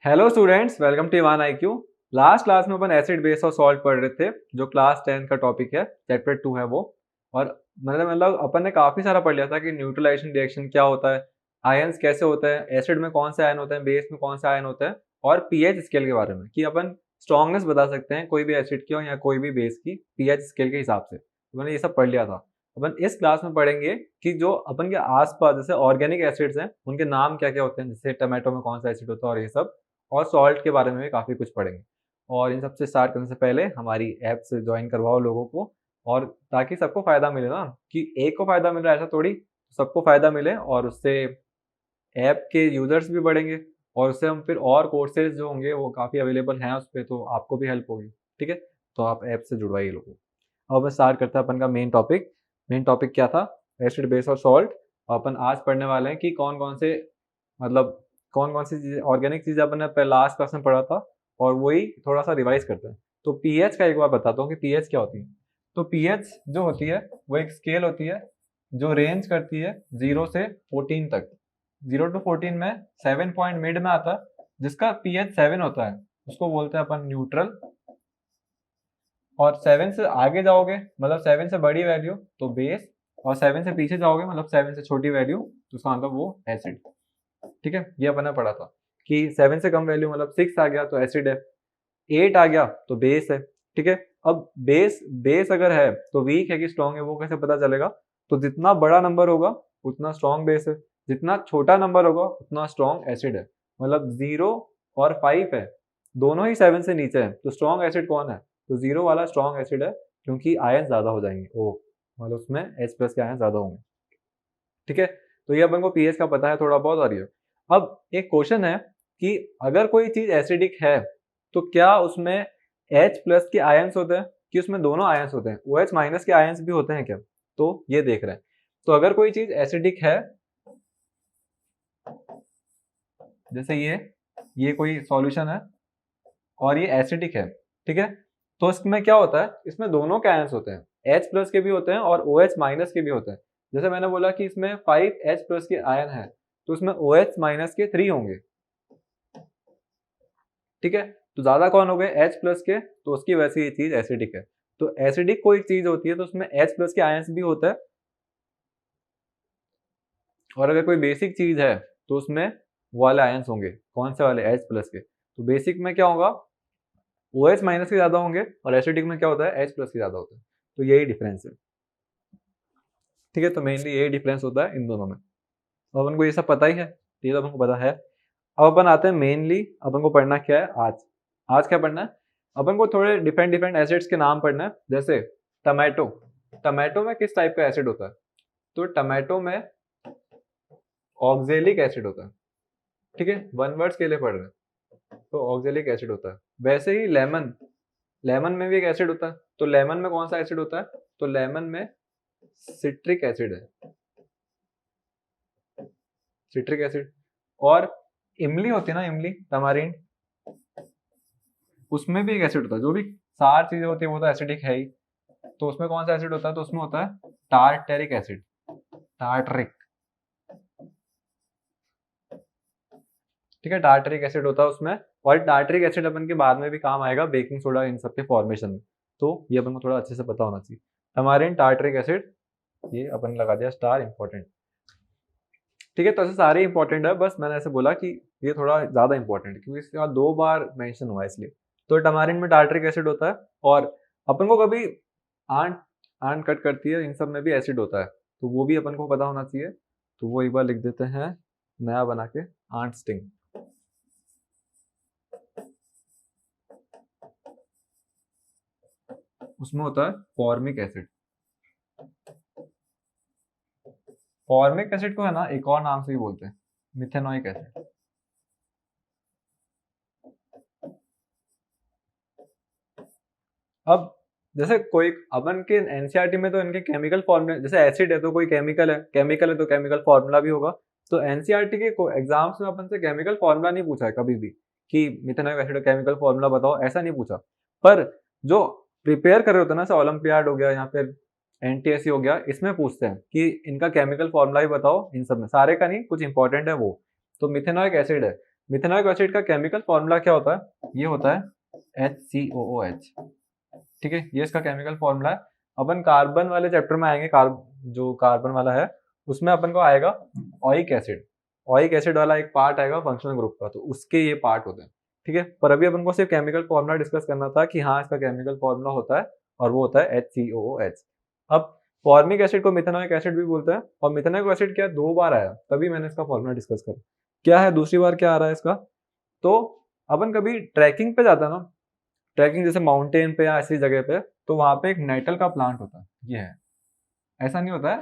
Hello students, welcome to one I Q. Last class में अपन acid base और salt पढ़ रहे थे, जो क्लास 10 का टॉपिक है, चैप्टर 2 है वो। और मतलब अपन ने काफ़ी सारा पढ़ लिया था कि न्यूट्रलाइजेशन रिएक्शन क्या होता है, आयंस कैसे होते हैं, एसिड में कौन से आयन होते हैं, बेस में कौन से आयन होते हैं, और पीएच स्केल के बारे में कि अपन स्ट्रॉन्गनेस बता सकते हैं कोई भी एसिड की हो या कोई भी बेस की पीएच स्केल के हिसाब से। तो मैंने ये सब पढ़ लिया था। अपन इस क्लास में पढ़ेंगे कि जो अपन के आसपास जैसे ऑर्गेनिक एसिड्स हैं उनके नाम क्या क्या होते हैं, जैसे टमाटो में कौन सा एसिड होता है और ये सब, और सॉल्ट के बारे में भी काफ़ी कुछ पढ़ेंगे। और इन सबसे स्टार्ट करने से पहले हमारी ऐप से ज्वाइन करवाओ लोगों को, और ताकि सबको फ़ायदा मिले ना, कि एक को फ़ायदा मिल रहा है ऐसा थोड़ी, सबको फ़ायदा मिले और उससे ऐप के यूज़र्स भी बढ़ेंगे और उससे हम फिर और कोर्सेज़ जो होंगे वो काफ़ी अवेलेबल हैं उस पे, तो आपको भी हेल्प होगी। ठीक है? तो आप ऐप से जुड़वाइए लोगों को। अब मैं स्टार्ट करते हैं अपन का मेन टॉपिक। मेन टॉपिक क्या था? एसिड, बेस और सॉल्ट। अपन आज पढ़ने वाले हैं कि कौन-कौन से, मतलब कौन-कौन सी चीज़ें, ऑर्गेनिक चीज़ें अपन ने लास्ट क्लास में पढ़ा था और वही थोड़ा-सा रिवाइज़ करते हैं। तो पीएच का एक बार बताता हूँ कि पीएच क्या होती है। तो पीएच जो होती है वो एक स्केल होती है जो रेंज करती है 0 से 14 तक। 0 टू 14 में 7 पॉइंट मिड में आता है, जिसका पीएच 7 होता है उसको बोलते हैं अपन न्यूट्रल। और 7 से आगे जाओगे मतलब 7 से बड़ी वैल्यू तो बेस, और 7 से पीछे जाओगे मतलब 7 से छोटी वैल्यू तो उसका मतलब वो एसिड। ठीक है, ये अपन ने पढ़ा था कि 7 से कम वैल्यू मतलब 6 आ गया तो एसिड है, 8 आ गया तो बेस है। ठीक है, अब बेस बेस अगर है तो वीक है कि स्ट्रॉन्ग है वो कैसे पता चलेगा? तो जितना बड़ा नंबर होगा उतना स्ट्रॉन्ग बेस है, जितना छोटा नंबर होगा उतना स्ट्रॉन्ग एसिड है। मतलब 0 और 5 है, दोनों ही 7 से नीचे है, तो स्ट्रॉन्ग एसिड कौन है? तो 0 वाला स्ट्रॉन्ग एसिड है, क्योंकि आयन ज्यादा हो जाएंगे, ओ मतलब उसमें H प्लस के आयन ज्यादा होंगे। ठीक है, तो ये अपन को पीएच का पता है थोड़ा बहुत। और ये अब एक क्वेश्चन है कि अगर कोई चीज एसिडिक है तो क्या उसमें H प्लस के आयंस होते हैं, कि उसमें दोनों आयंस होते हैं, OH माइनस के आयंस भी होते हैं क्या? तो ये देख रहे हैं। तो अगर कोई चीज एसिडिक है, जैसे ये कोई सॉल्यूशन है और ये एसिडिक है, ठीक है, तो इसमें क्या होता है, इसमें दोनों के आयंस होते हैं, H प्लस के भी होते हैं और OH माइनस के भी होते हैं। जैसे मैंने बोला कि इसमें 5H प्लस के आयन है तो इसमें OH माइनस के 3 होंगे। ठीक है, तो ज्यादा कौन हो गए? H प्लस के, तो उसकी वजह से ये चीज एसिडिक है। तो एसिडिक कोई चीज होती है तो उसमें H प्लस के आयंस भी होता है, और अगर कोई बेसिक चीज है तो उसमें वो वाले आयंस होंगे, कौन से वाले? H प्लस के। तो बेसिक में क्या होगा? OH माइनस के ज्यादा होंगे, और एसिडिक में क्या होता है? H प्लस के ज्यादा होता है। तो यही डिफरेंस है। ठीक है, तो मेनली यही डिफरेंस होता है इन दोनों में। अब अपन को ये सब पता ही है, ये तो अपन को पता है। अब अपन आते हैं मेनली, अपन को पढ़ना क्या है आज। आज क्या पढ़ना है? अपन को थोड़े डिफरेंट डिफरेंट एसिड्स के नाम पढ़ना है। जैसे टमाटो, टमाटो में किस टाइप का एसिड होता है? तो टमाटो में ऑक्जेलिक एसिड होता है। ठीक है, वन वर्ड्स के लिए पढ़ रहे हैं तो ऑक्जेलिक एसिड होता है। वैसे ही लेमन, लेमन में भी एक एसिड होता है, तो लेमन में कौन सा एसिड होता है? तो लेमन में सिट्रिक एसिड है, सिट्रिक एसिड। और इमली होती है ना, इमली, तमारिंड, उसमें भी एक एसिड होता है। जो भी सार चीजें होती है वो तो एसिडिक है ही, तो उसमें कौन सा एसिड होता है? तो उसमें होता है टार्टेरिक एसिड, टार्टरिक। ठीक है, टार्टरिक एसिड होता है उसमें। और टार्टरिक एसिड अपन के बाद में भी काम आएगा बेकिंग सोडा इन सब के फॉर्मेशन में, तो ये अपन को थोड़ा अच्छे से पता होना चाहिए। टमारिन, टार्टरिक एसिड, ये अपन लगा दिया स्टार, इंपॉर्टेंट। ठीक है, तो ऐसे सारे इंपॉर्टेंट है, बस मैंने ऐसे बोला कि ये थोड़ा ज्यादा इंपॉर्टेंट है क्योंकि इसके बाद 2 बार मेंशन हुआ है इसलिए। तो टमारिन में टार्टरिक एसिड होता है, और अपन को कभी आंट आंट कट करती है, इन सब में भी एसिड होता है, तो वो भी अपन को पता होना चाहिए। तो वो एक बार लिख देते हैं नया बना के, आंट स्टिंग। उसमें होता है फॉर्मिक एसिड। फॉर्मिक एसिड को है ना एक और नाम से भी बोलते हैं, मिथेनोइक एसिड। अब जैसे कोई अपन के एनसीईआरटी में तो इनके केमिकल फॉर्मूला, जैसे एसिड है तो कोई केमिकल है, केमिकल है तो केमिकल फॉर्मूला भी होगा। तो एनसीईआरटी के एग्जाम्स में अपन से केमिकल फॉर्मूला नहीं पूछा है कभी भी कि मिथेनॉइक एसिड का केमिकल फॉर्मूला बताओ, ऐसा नहीं पूछा। पर जो प्रिपेयर कर रहे होते हैं ना, जैसे ओलंपियाड हो गया या फिर एनटीएससी हो गया, इसमें पूछते हैं कि इनका केमिकल फॉर्मूला ही बताओ। इन सब में सारे का नहीं, कुछ इंपॉर्टेंट है वो। तो मिथेनॉइक एसिड है मिथेनॉइक एसिड का केमिकल फॉर्मूला क्या होता है? ये होता है HCOOH। ठीक है, ये इसका केमिकल फॉर्मूला है। अपन कार्बन वाले चैप्टर में आएंगे, जो कार्बन वाला है उसमें अपन को आएगा ओइक एसिड। ओइक एसिड वाला एक पार्ट आएगा फंक्शनल ग्रुप का, तो उसके ये पार्ट होते हैं। ठीक है, पर अभी अपन को सिर्फ केमिकल फॉर्मूला डिस्कस करना था कि हाँ इसका केमिकल फॉर्मूला होता है और वो होता है HCOOH। अब फॉर्मिक एसिड को मिथेनॉइक एसिड भी बोलते हैं, और मिथेनॉइक एसिड क्या 2 बार आया, तभी मैंने इसका फॉर्मूला डिस्कस करा। क्या है दूसरी बार क्या आ रहा है इसका? तो अपन कभी ट्रैकिंग पे जाता है ना, ट्रैकिंग जैसे माउंटेन पे या ऐसी जगह पे, तो वहां पे एक नेटल का प्लांट होता है। ये है, ऐसा नहीं होता है,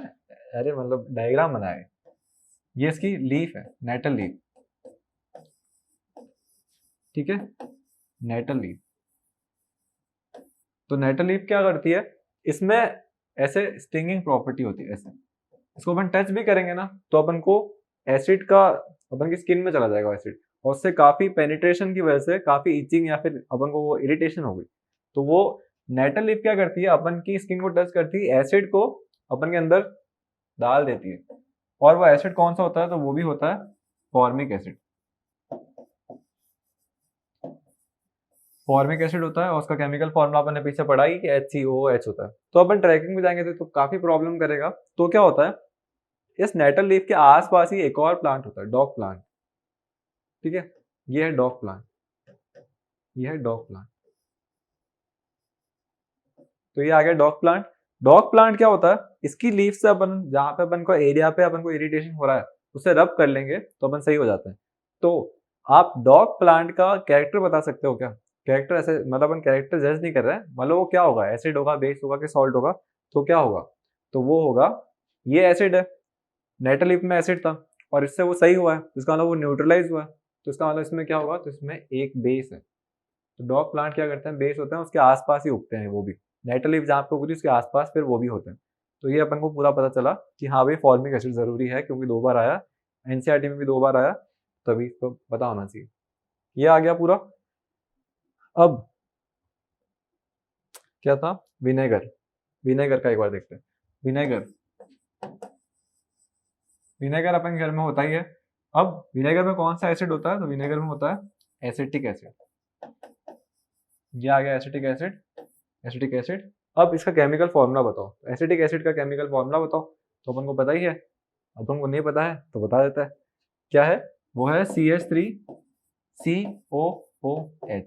अरे मतलब डायग्राम बनाए, ये इसकी लीफ है, नेटल लीफ। ठीक है, नेटल लीफ। तो नेटल लीफ क्या करती है, इसमें ऐसे स्टिंगिंग प्रॉपर्टी होती है। ऐसे इसको अपन टच भी करेंगे ना तो अपन को एसिड का, अपन की स्किन में चला जाएगा एसिड, और उससे काफी पेनिट्रेशन की वजह से काफी इचिंग या फिर अपन को वो इरिटेशन हो गई। तो वो नेटल लीफ क्या करती है, अपन की स्किन को टच करती है, एसिड को अपन के अंदर डाल देती है। और वो एसिड कौन सा होता है? तो वो भी होता है फॉर्मिक एसिड। फॉर्मिक एसिड होता है और उसका केमिकल फॉर्मूला अपन ने पीछे पढ़ा ही कि HCOOH होता है। तो अपन ट्रैकिंग में जाएंगे तो काफी प्रॉब्लम करेगा। तो क्या होता है, इस नेटल लीफ के आसपास ही एक और प्लांट होता है, डॉग प्लांट। ठीक है, ये है डॉग प्लांट, ये है डॉग प्लांट। तो ये आ गया डॉग प्लांट। डॉग प्लांट क्या होता है, इसकी लीफ से अपन जहां पे अपन को एरिया पे अपन को इरिटेशन हो रहा है उसे रब कर लेंगे तो अपन सही हो जाते हैं। तो आप डॉग प्लांट का कैरेक्टर बता सकते हो क्या? कैरेक्टर ऐसे मतलब अपन कैरेक्टर जज नहीं कर रहे हैं, मतलब वो क्या होगा, एसिड होगा, बेस होगा कि सॉल्ट होगा, तो क्या होगा? तो वो होगा, ये एसिड है, नेटल लीफ में एसिड था और इससे वो सही हुआ है, इसका मतलब वो न्यूट्रलाइज हुआ है। तो इसका मतलब इसमें क्या होगा, तो इसमें एक बेस है। तो डॉग प्लांट क्या करते हैं, बेस होते हैं उसके आसपास ही उगते हैं वो भी, नेटल लीफ जहाँ पे उगती है उसके आसपास फिर वो भी होते हैं। तो ये अपन को पूरा पता चला कि हाँ भाई फॉर्मिक एसिड जरूरी है, क्योंकि 2 बार आया, एनसीईआरटी में भी 2 बार आया, तभी इसको पता होना चाहिए। ये आ गया पूरा। अब क्या था, विनेगर। विनेगर का एक बार देखते हैं। विनेगर, विनेगर अपन के घर में होता ही है। अब विनेगर में कौन सा एसिड होता है, तो विनेगर में होता है एसिटिक एसिड। ये आ गया एसिटिक एसिड, एसिटिक एसिड। अब इसका केमिकल फॉर्मूला बताओ, एसिटिक एसिड का केमिकल फॉर्मूला बताओ। तो अपन को पता ही है, अपन को नहीं पता है तो बता देता है। क्या है, वो है CH3COOH।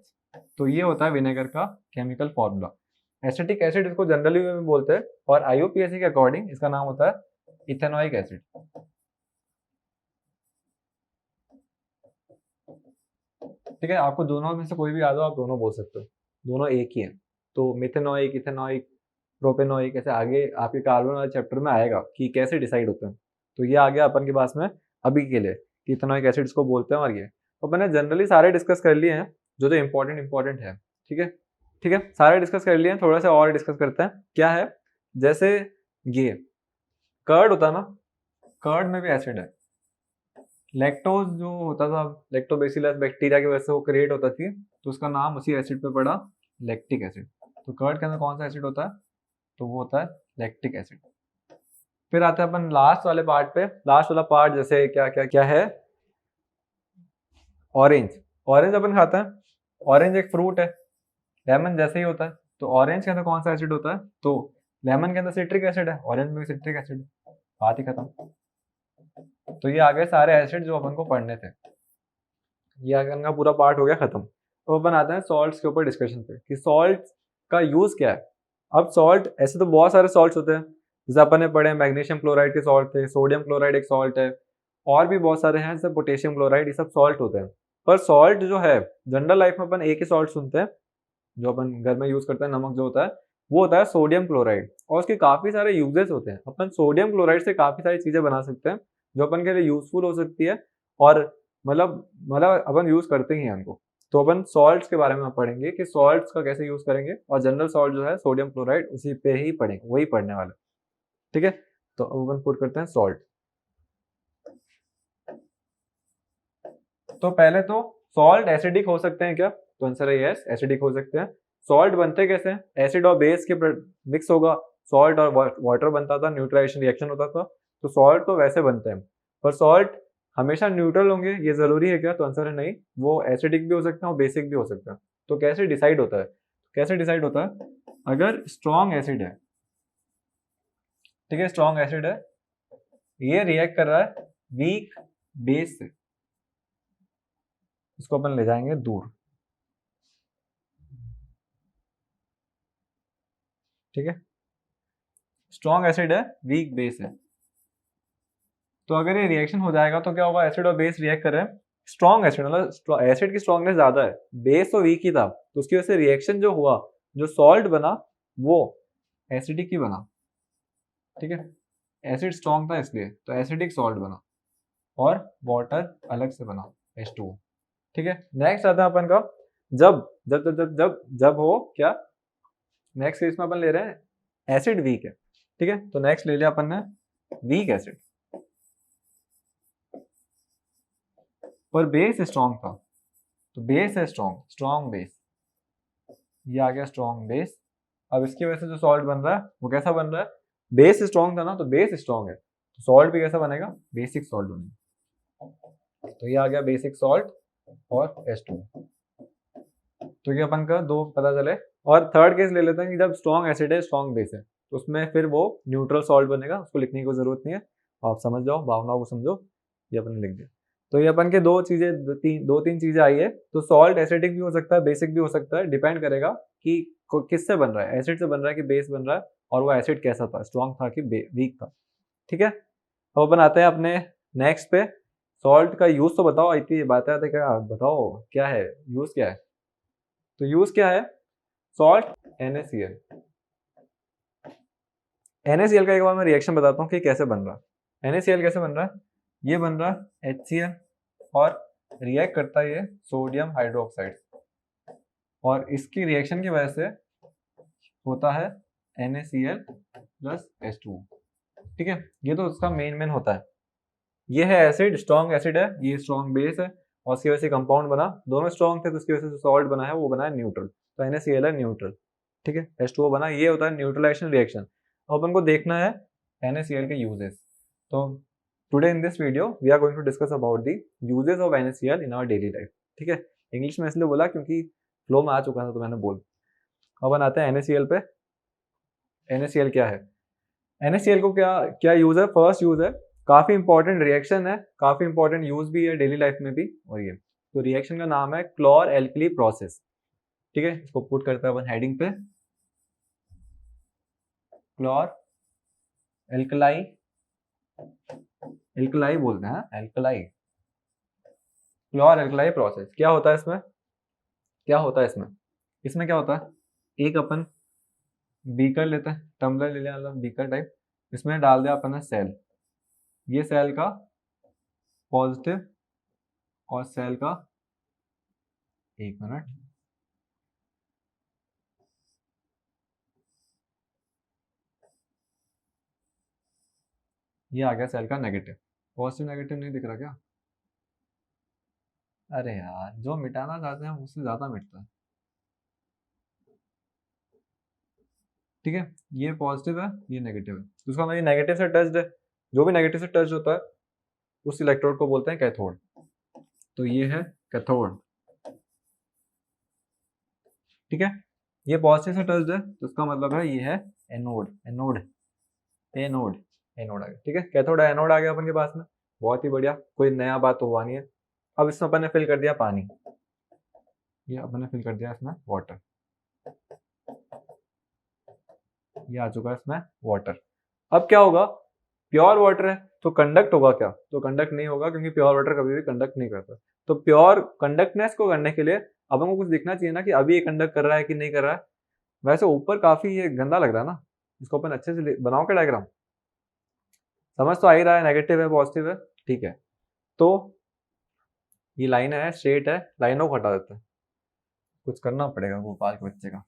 तो ये होता है विनेगर का केमिकल फॉर्मूला। एसिटिक एसिड इसको जनरली में बोलते हैं, और IUPAC के अकॉर्डिंग इसका नाम होता है इथेनॉइक एसिड। ठीक है, आपको दोनों में से कोई भी याद हो आप दोनों बोल सकते हो, दोनों एक ही है। तो मिथेनॉइक, इथेनॉइक, प्रोपेनॉइक, ऐसे आगे आपके कार्बन वाले चैप्टर में आएगा कि कैसे डिसाइड होते हैं। तो ये आ गया अपन के पास में अभी के लिए कि इथेनॉइक एसिड इसको बोलते हैं। और ये तो मैंने जनरली सारे डिस्कस कर लिए हैं जो जो इंपॉर्टेंट है। ठीक है, ठीक है, सारे डिस्कस कर लिए हैं, थोड़ा सा और डिस्कस करते हैं। क्या है, जैसे ये कर्ड होता है ना, कर्ड में भी एसिड है। लैक्टोज जो होता था, लैक्टोबैसिलस बैक्टीरिया की वजह से वो क्रिएट होता थी, तो उसका नाम उसी एसिड पे पड़ा, लैक्टिक एसिड। तो कर्ड के अंदर कौन सा एसिड होता है, तो वो होता है लैक्टिक एसिड। फिर आते हैं अपन लास्ट वाले पार्ट पे। लास्ट वाला पार्ट जैसे क्या क्या क्या है, ऑरेंज। ऑरेंज अपन खाते हैं, ऑरेंज एक फ्रूट है, लेमन जैसे ही होता है। तो ऑरेंज के अंदर कौन सा एसिड होता है, तो लेमन के अंदर सिट्रिक एसिड है, ऑरेंज में भी सिट्रिक एसिड, बात ही खत्म। तो ये आ गए सारे एसिड जो अपन को पढ़ने थे, ये आगे का पूरा पार्ट हो गया खत्म। तो अपन आते हैं सॉल्ट्स के ऊपर डिस्कशन पे कि सॉल्ट का यूज क्या है। अब सॉल्ट, ऐसे तो बहुत सारे सॉल्ट्स होते हैं, जैसे अपन ने पढ़े मैग्नीशियम क्लोराइड के सॉल्ट थे, सोडियम क्लोराइड एक सॉल्ट है, और भी बहुत सारे हैं जैसे पोटेशियम क्लोराइड, ये सब सॉल्ट होते हैं। पर सॉल्ट जो है जनरल लाइफ में अपन एक ही सॉल्ट सुनते हैं जो अपन घर में यूज करते हैं, नमक जो होता है वो होता है सोडियम क्लोराइड, और उसके काफी सारे यूजेस होते हैं। अपन सोडियम क्लोराइड से काफी सारी चीजें बना सकते हैं जो अपन के लिए यूजफुल हो सकती है, और मतलब अपन यूज करते ही हैं उनको। तो अपन सॉल्ट्स के बारे में पढ़ेंगे कि सॉल्ट्स का कैसे यूज करेंगे, और जनरल सॉल्ट जो है सोडियम क्लोराइड उसी पे ही पढ़ेंगे, वही पढ़ने वाले। ठीक है, तो अब अपन पुट करते हैं सॉल्ट। तो पहले तो सॉल्ट एसिडिक हो सकते हैं क्या, तो आंसर है यस, एसिडिक हो सकते हैं। सॉल्ट बनते कैसे हैं, एसिड और बेस के मिक्स होगा, सॉल्ट और वाटर बनता था, न्यूट्रलाइजेशन रिएक्शन होता था, तो सॉल्ट तो वैसे बनते हैं। पर सॉल्ट हमेशा न्यूट्रल होंगे ये जरूरी है क्या? तो आंसर है नहीं, वो एसिडिक भी हो सकता है और बेसिक भी हो सकता है। तो कैसे डिसाइड होता है? कैसे डिसाइड होता है? अगर स्ट्रॉन्ग एसिड है, ठीक है, स्ट्रॉन्ग एसिड है, ये रिएक्ट कर रहा है वीक बेस से, इसको अपन ले जाएंगे दूर, ठीक है, स्ट्रॉन्ग एसिड है वीक बेस है। तो अगर ये रिएक्शन हो जाएगा तो क्या होगा? एसिड और बेस रिएक्ट कर रहे हैं, स्ट्रॉन्ग एसिड मतलब एसिड की स्ट्रॉन्गनेस ज्यादा है, बेस तो वीक ही था, तो उसकी वजह से रिएक्शन जो हुआ, जो सॉल्ट बना वो एसिडिक ही बना, ठीक है, एसिड स्ट्रॉन्ग था इसलिए, तो एसिडिक सॉल्ट बना और वाटर अलग से बना H2O, ठीक है। नेक्स्ट आता है अपन का, जब जब जब जब जब जब हो क्या, नेक्स्ट केस में अपन ले रहे हैं एसिड वीक है, ठीक है, तो नेक्स्ट ले लिया अपन ने वीक एसिड और बेस स्ट्रॉन्ग था, तो बेस है स्ट्रॉन्ग, स्ट्रॉन्ग बेस, ये आ गया स्ट्रॉन्ग बेस। अब इसकी वजह से जो सॉल्ट बन रहा है वो कैसा बन रहा है? बेस स्ट्रॉन्ग था ना, तो बेस स्ट्रॉन्ग है, तो सॉल्ट भी कैसा बनेगा? बेसिक सॉल्ट बनेगा। तो ये आ गया बेसिक सॉल्ट और H2O। तो ये अपन का दो पता चले। और थर्ड केस ले लेते हैं कि जब स्ट्रॉन्ग एसिड है, स्ट्रॉन्ग बेस है, तो उसमें फिर वो न्यूट्रल सॉल्ट बनेगा, उसको लिखने की कोई जरूरत नहीं है, आप समझ जाओ, भावनाओं को समझो, ये अपन ने लिख दिया। तो ये अपन के दो चीजें, दो तीन चीजें आई है। तो सॉल्ट एसिडिक भी हो सकता है, बेसिक भी हो सकता है, डिपेंड करेगा कि किससे बन रहा है, एसिड से बन रहा है कि बेस बन रहा है, और वो एसिड कैसा था, स्ट्रॉन्ग था कि वीक था, ठीक है। अब अपन आते हैं अपने नेक्स्ट पे, सॉल्ट का यूज तो बताओ, इतनी बातें आते क्या, बताओ क्या है यूज, क्या है? तो यूज क्या है? Salt NaCl। NaCl का एक बार मैं रिएक्शन बताता हूँ कि कैसे बन रहा है। NaCl कैसे बन रहा है? ये बन रहा है HCl और रिएक्ट करता है ये सोडियम हाइड्रोक्साइड, और इसकी रिएक्शन की वजह से होता है NaCl प्लस H2O, ठीक है। ये तो उसका मेन होता है। ये है एसिड, स्ट्रॉन्ग एसिड है, ये स्ट्रॉन्ग बेस है, और उसकी वजह से कंपाउंड बना, दोनों स्ट्रॉन्ग थे तो उसकी वजह से सॉल्ट बना है, वो बना है न्यूट्रल, तो NaCl है न्यूट्रल, ठीक है, H2O बना, ये होता है न्यूट्रलाइजेशन रिएक्शन। अब अपन को देखना है NaCl के यूजेस। तो today in this video we are going to discuss about the uses of NaCl in our daily life, ठीक है। इंग्लिश में इसलिए बोला क्योंकि फ्लो में आ चुका था तो मैंने बोल। अपन आते हैं NaCl पे। NaCl क्या है? NaCl को क्या क्या यूज है? फर्स्ट यूज है, काफी इंपॉर्टेंट रिएक्शन है, काफी इंपॉर्टेंट यूज भी है डेली लाइफ में भी, और ये तो रिएक्शन का नाम है क्लोर एल्कली प्रोसेस, ठीक है। इसको पुट करते हैं अपन हेडिंग पे, क्लोर एल्कलाई, एल्कलाई बोलते हैं, एल्कलाई, क्लोर एल्कलाई प्रोसेस। क्या होता है इसमें? क्या होता है इसमें? इसमें क्या होता है, एक अपन बीकर लेते हैं, टम्बलर ले लिया, मतलब बीकर टाइप, इसमें डाल दिया अपन ने सेल, ये सेल का पॉजिटिव और सेल का, एक मिनट, ये आ गया सेल का नेगेटिव। पॉजिटिव नेगेटिव नहीं दिख रहा क्या? अरे यार, जो मिटाना चाहते हैं उससे ज्यादा मिटता है, ठीक है। ये पॉजिटिव है, ये नेगेटिव है, तो उसका मतलब ये नेगेटिव से टच्ड है, जो भी नेगेटिव से टच होता है उस इलेक्ट्रोड को बोलते हैं कैथोड, तो ये है कैथोड, ठीक है। ये पॉजिटिव से टच्ड है तो उसका मतलब है ये है एनोड, एनोड, एनोड, एनोड आ गया, ठीक है, कैथोड एनोड आ गया अपन के पास में, बहुत ही बढ़िया, कोई नया बात तो हुआ नहीं है। अब इसमें अपन ने फिल कर दिया पानी, ये अपन ने फिल कर दिया इसमें वाटर, ये आ चुका है इसमें वाटर। अब क्या होगा, प्योर वाटर है तो कंडक्ट होगा क्या? तो कंडक्ट नहीं होगा, क्योंकि प्योर वाटर कभी भी कंडक्ट नहीं करता। तो प्योर कंडक्टनेस को करने के लिए अब हमको कुछ दिखना चाहिए ना कि अभी ये कंडक्ट कर रहा है कि नहीं कर रहा है। वैसे ऊपर काफी ये गंदा लग रहा है ना, इसको अपन अच्छे से बनाओ क्या डायग्राम, समझ तो आ ही रहा है, नेगेटिव है पॉजिटिव है, ठीक है। तो ये लाइन है, स्ट्रेट है, लाइनों को हटा देते हैं, कुछ करना पड़ेगा गोपाल के बच्चे का।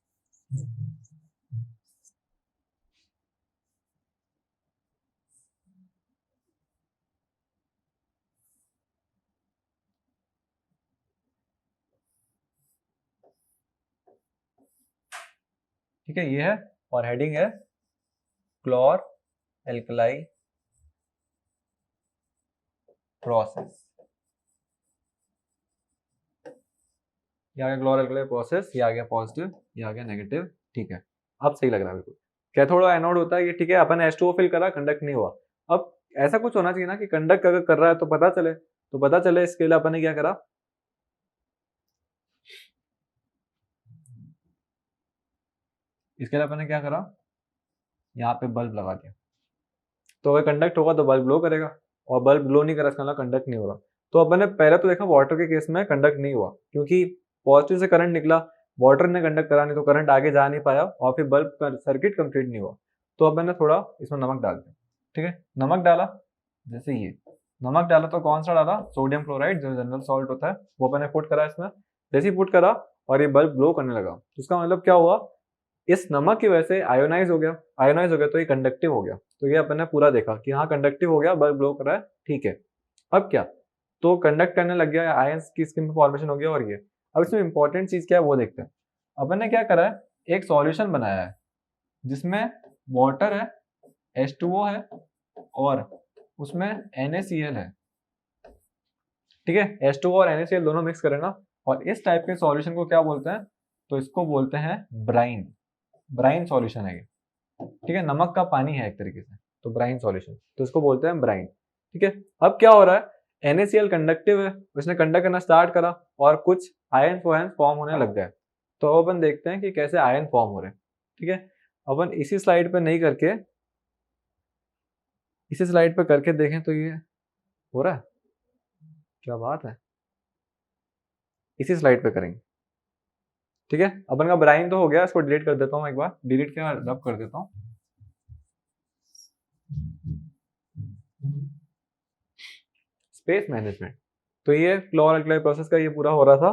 ठीक है, ये है, और हेडिंग है क्लोर एल्कलाई प्रोसेस, ये आ गया क्लोरोअल्कली प्रोसेस, ये आ गया पॉजिटिव, ये आ गया नेगेटिव। ठीक है, अब सही लग रहा है बिल्कुल। कैथोड और एनोड होता है ये, ठीक है, अपन H2O फिल करा, कंडक्ट नहीं हुआ। अब ऐसा कुछ होना चाहिए ना कि कंडक्ट अगर कर रहा है तो पता चले, इसके लिए अपन ने क्या करा, यहाँ पे बल्ब लगा दिया। तो अगर कंडक्ट होगा तो बल्ब ग्लो करेगा, और बल्ब ग्लो नहीं करा इसका मतलब कंडक्ट नहीं हो रहा। तो अपन ने पहले तो देखा वाटर के केस में कंडक्ट नहीं हुआ, क्योंकि पॉजिटिव से करंट निकला, वाटर ने कंडक्ट करा नहीं तो करंट आगे जा नहीं पाया, और फिर बल्ब का सर्किट कंप्लीट नहीं हुआ। तो अपन ने थोड़ा इसमें नमक डाल दिया, ठीक है, नमक डाला, जैसे ये नमक डाला तो कौन सा डाला, सोडियम क्लोराइड जो जनरल सॉल्ट होता है, वो अपन ने पुट करा इसमें। जैसे ही पुट करा और ये बल्ब ग्लो करने लगा, तो उसका मतलब क्या हुआ, इस नमक की वजह से आयोनाइज हो गया, तो ये कंडक्टिव हो गया। तो ये अपन ने पूरा देखा कि हाँ कंडक्टिव हो गया, बल्ब ग्लो कर रहा है, ठीक है। अब क्या, तो कंडक्ट करने लग गया, आयंस की स्किन में फॉर्मेशन हो गया। और ये अब इसमें इंपॉर्टेंट चीज क्या है वो देखते हैं। अपन ने क्या करा है, एक सॉल्यूशन बनाया है जिसमें वाटर है, H2O है, और उसमें NaCl है, ठीक है, H2O और NaCl दोनों मिक्स करें ना, और इस टाइप के सॉल्यूशन को क्या बोलते हैं, तो इसको बोलते हैं ब्राइन। ब्राइन सॉल्यूशन है ये, ठीक है, नमक का पानी है एक तरीके से, तो ब्राइन सॉल्यूशन, तो इसको बोलते हैं ब्राइन, ठीक है। अब क्या हो रहा है, NaCl कंडक्टिव है, उसने कंडक्ट करना स्टार्ट करा और कुछ आयन फॉर्म होने लग गए। तो अपन देखते हैं कि कैसे आयन फॉर्म हो रहे हैं, ठीक है। अपन इसी स्लाइड पे नहीं करके इसी स्लाइड पे करके देखें तो ये हो रहा है, क्या बात है, इसी स्लाइड पे करेंगे, ठीक है। अपन का ब्राइन तो हो गया, इसको डिलीट कर देता हूँ, एक बार डिलीट किया, रब कर देता हूँ। स्पेस मैनेजमेंट, तो ये क्लोरोअल्कली प्रोसेस का ये पूरा हो रहा था।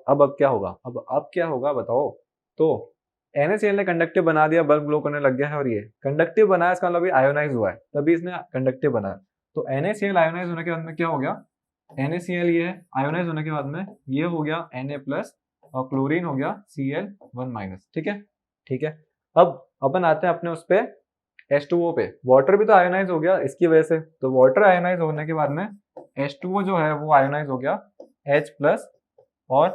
अब क्या होगा, अब क्या होगा बताओ। तो NaCl ने कंडक्टिव बना दिया, बल्ब ग्लो करने लग गया है, और ये कंडक्टिव बनाया, इसका मतलब आयोनाइज हुआ है, तभी इसने कंडक्टिव बनाया। तो NaCl आयोनाइज होने के बाद में क्या हो गया, NaCl ये आयोनाइज होने के बाद में ये हो गया Na+, और क्लोरीन हो गया Cl1-, ठीक है, ठीक है। अब अपन आते हैं अपने उस पे H2O पे, वाटर भी तो आयोनाइज हो गया इसकी वजह से, तो वाटर आयोनाइज होने के बाद में H2O जो है वो आयोनाइज हो गया H+ और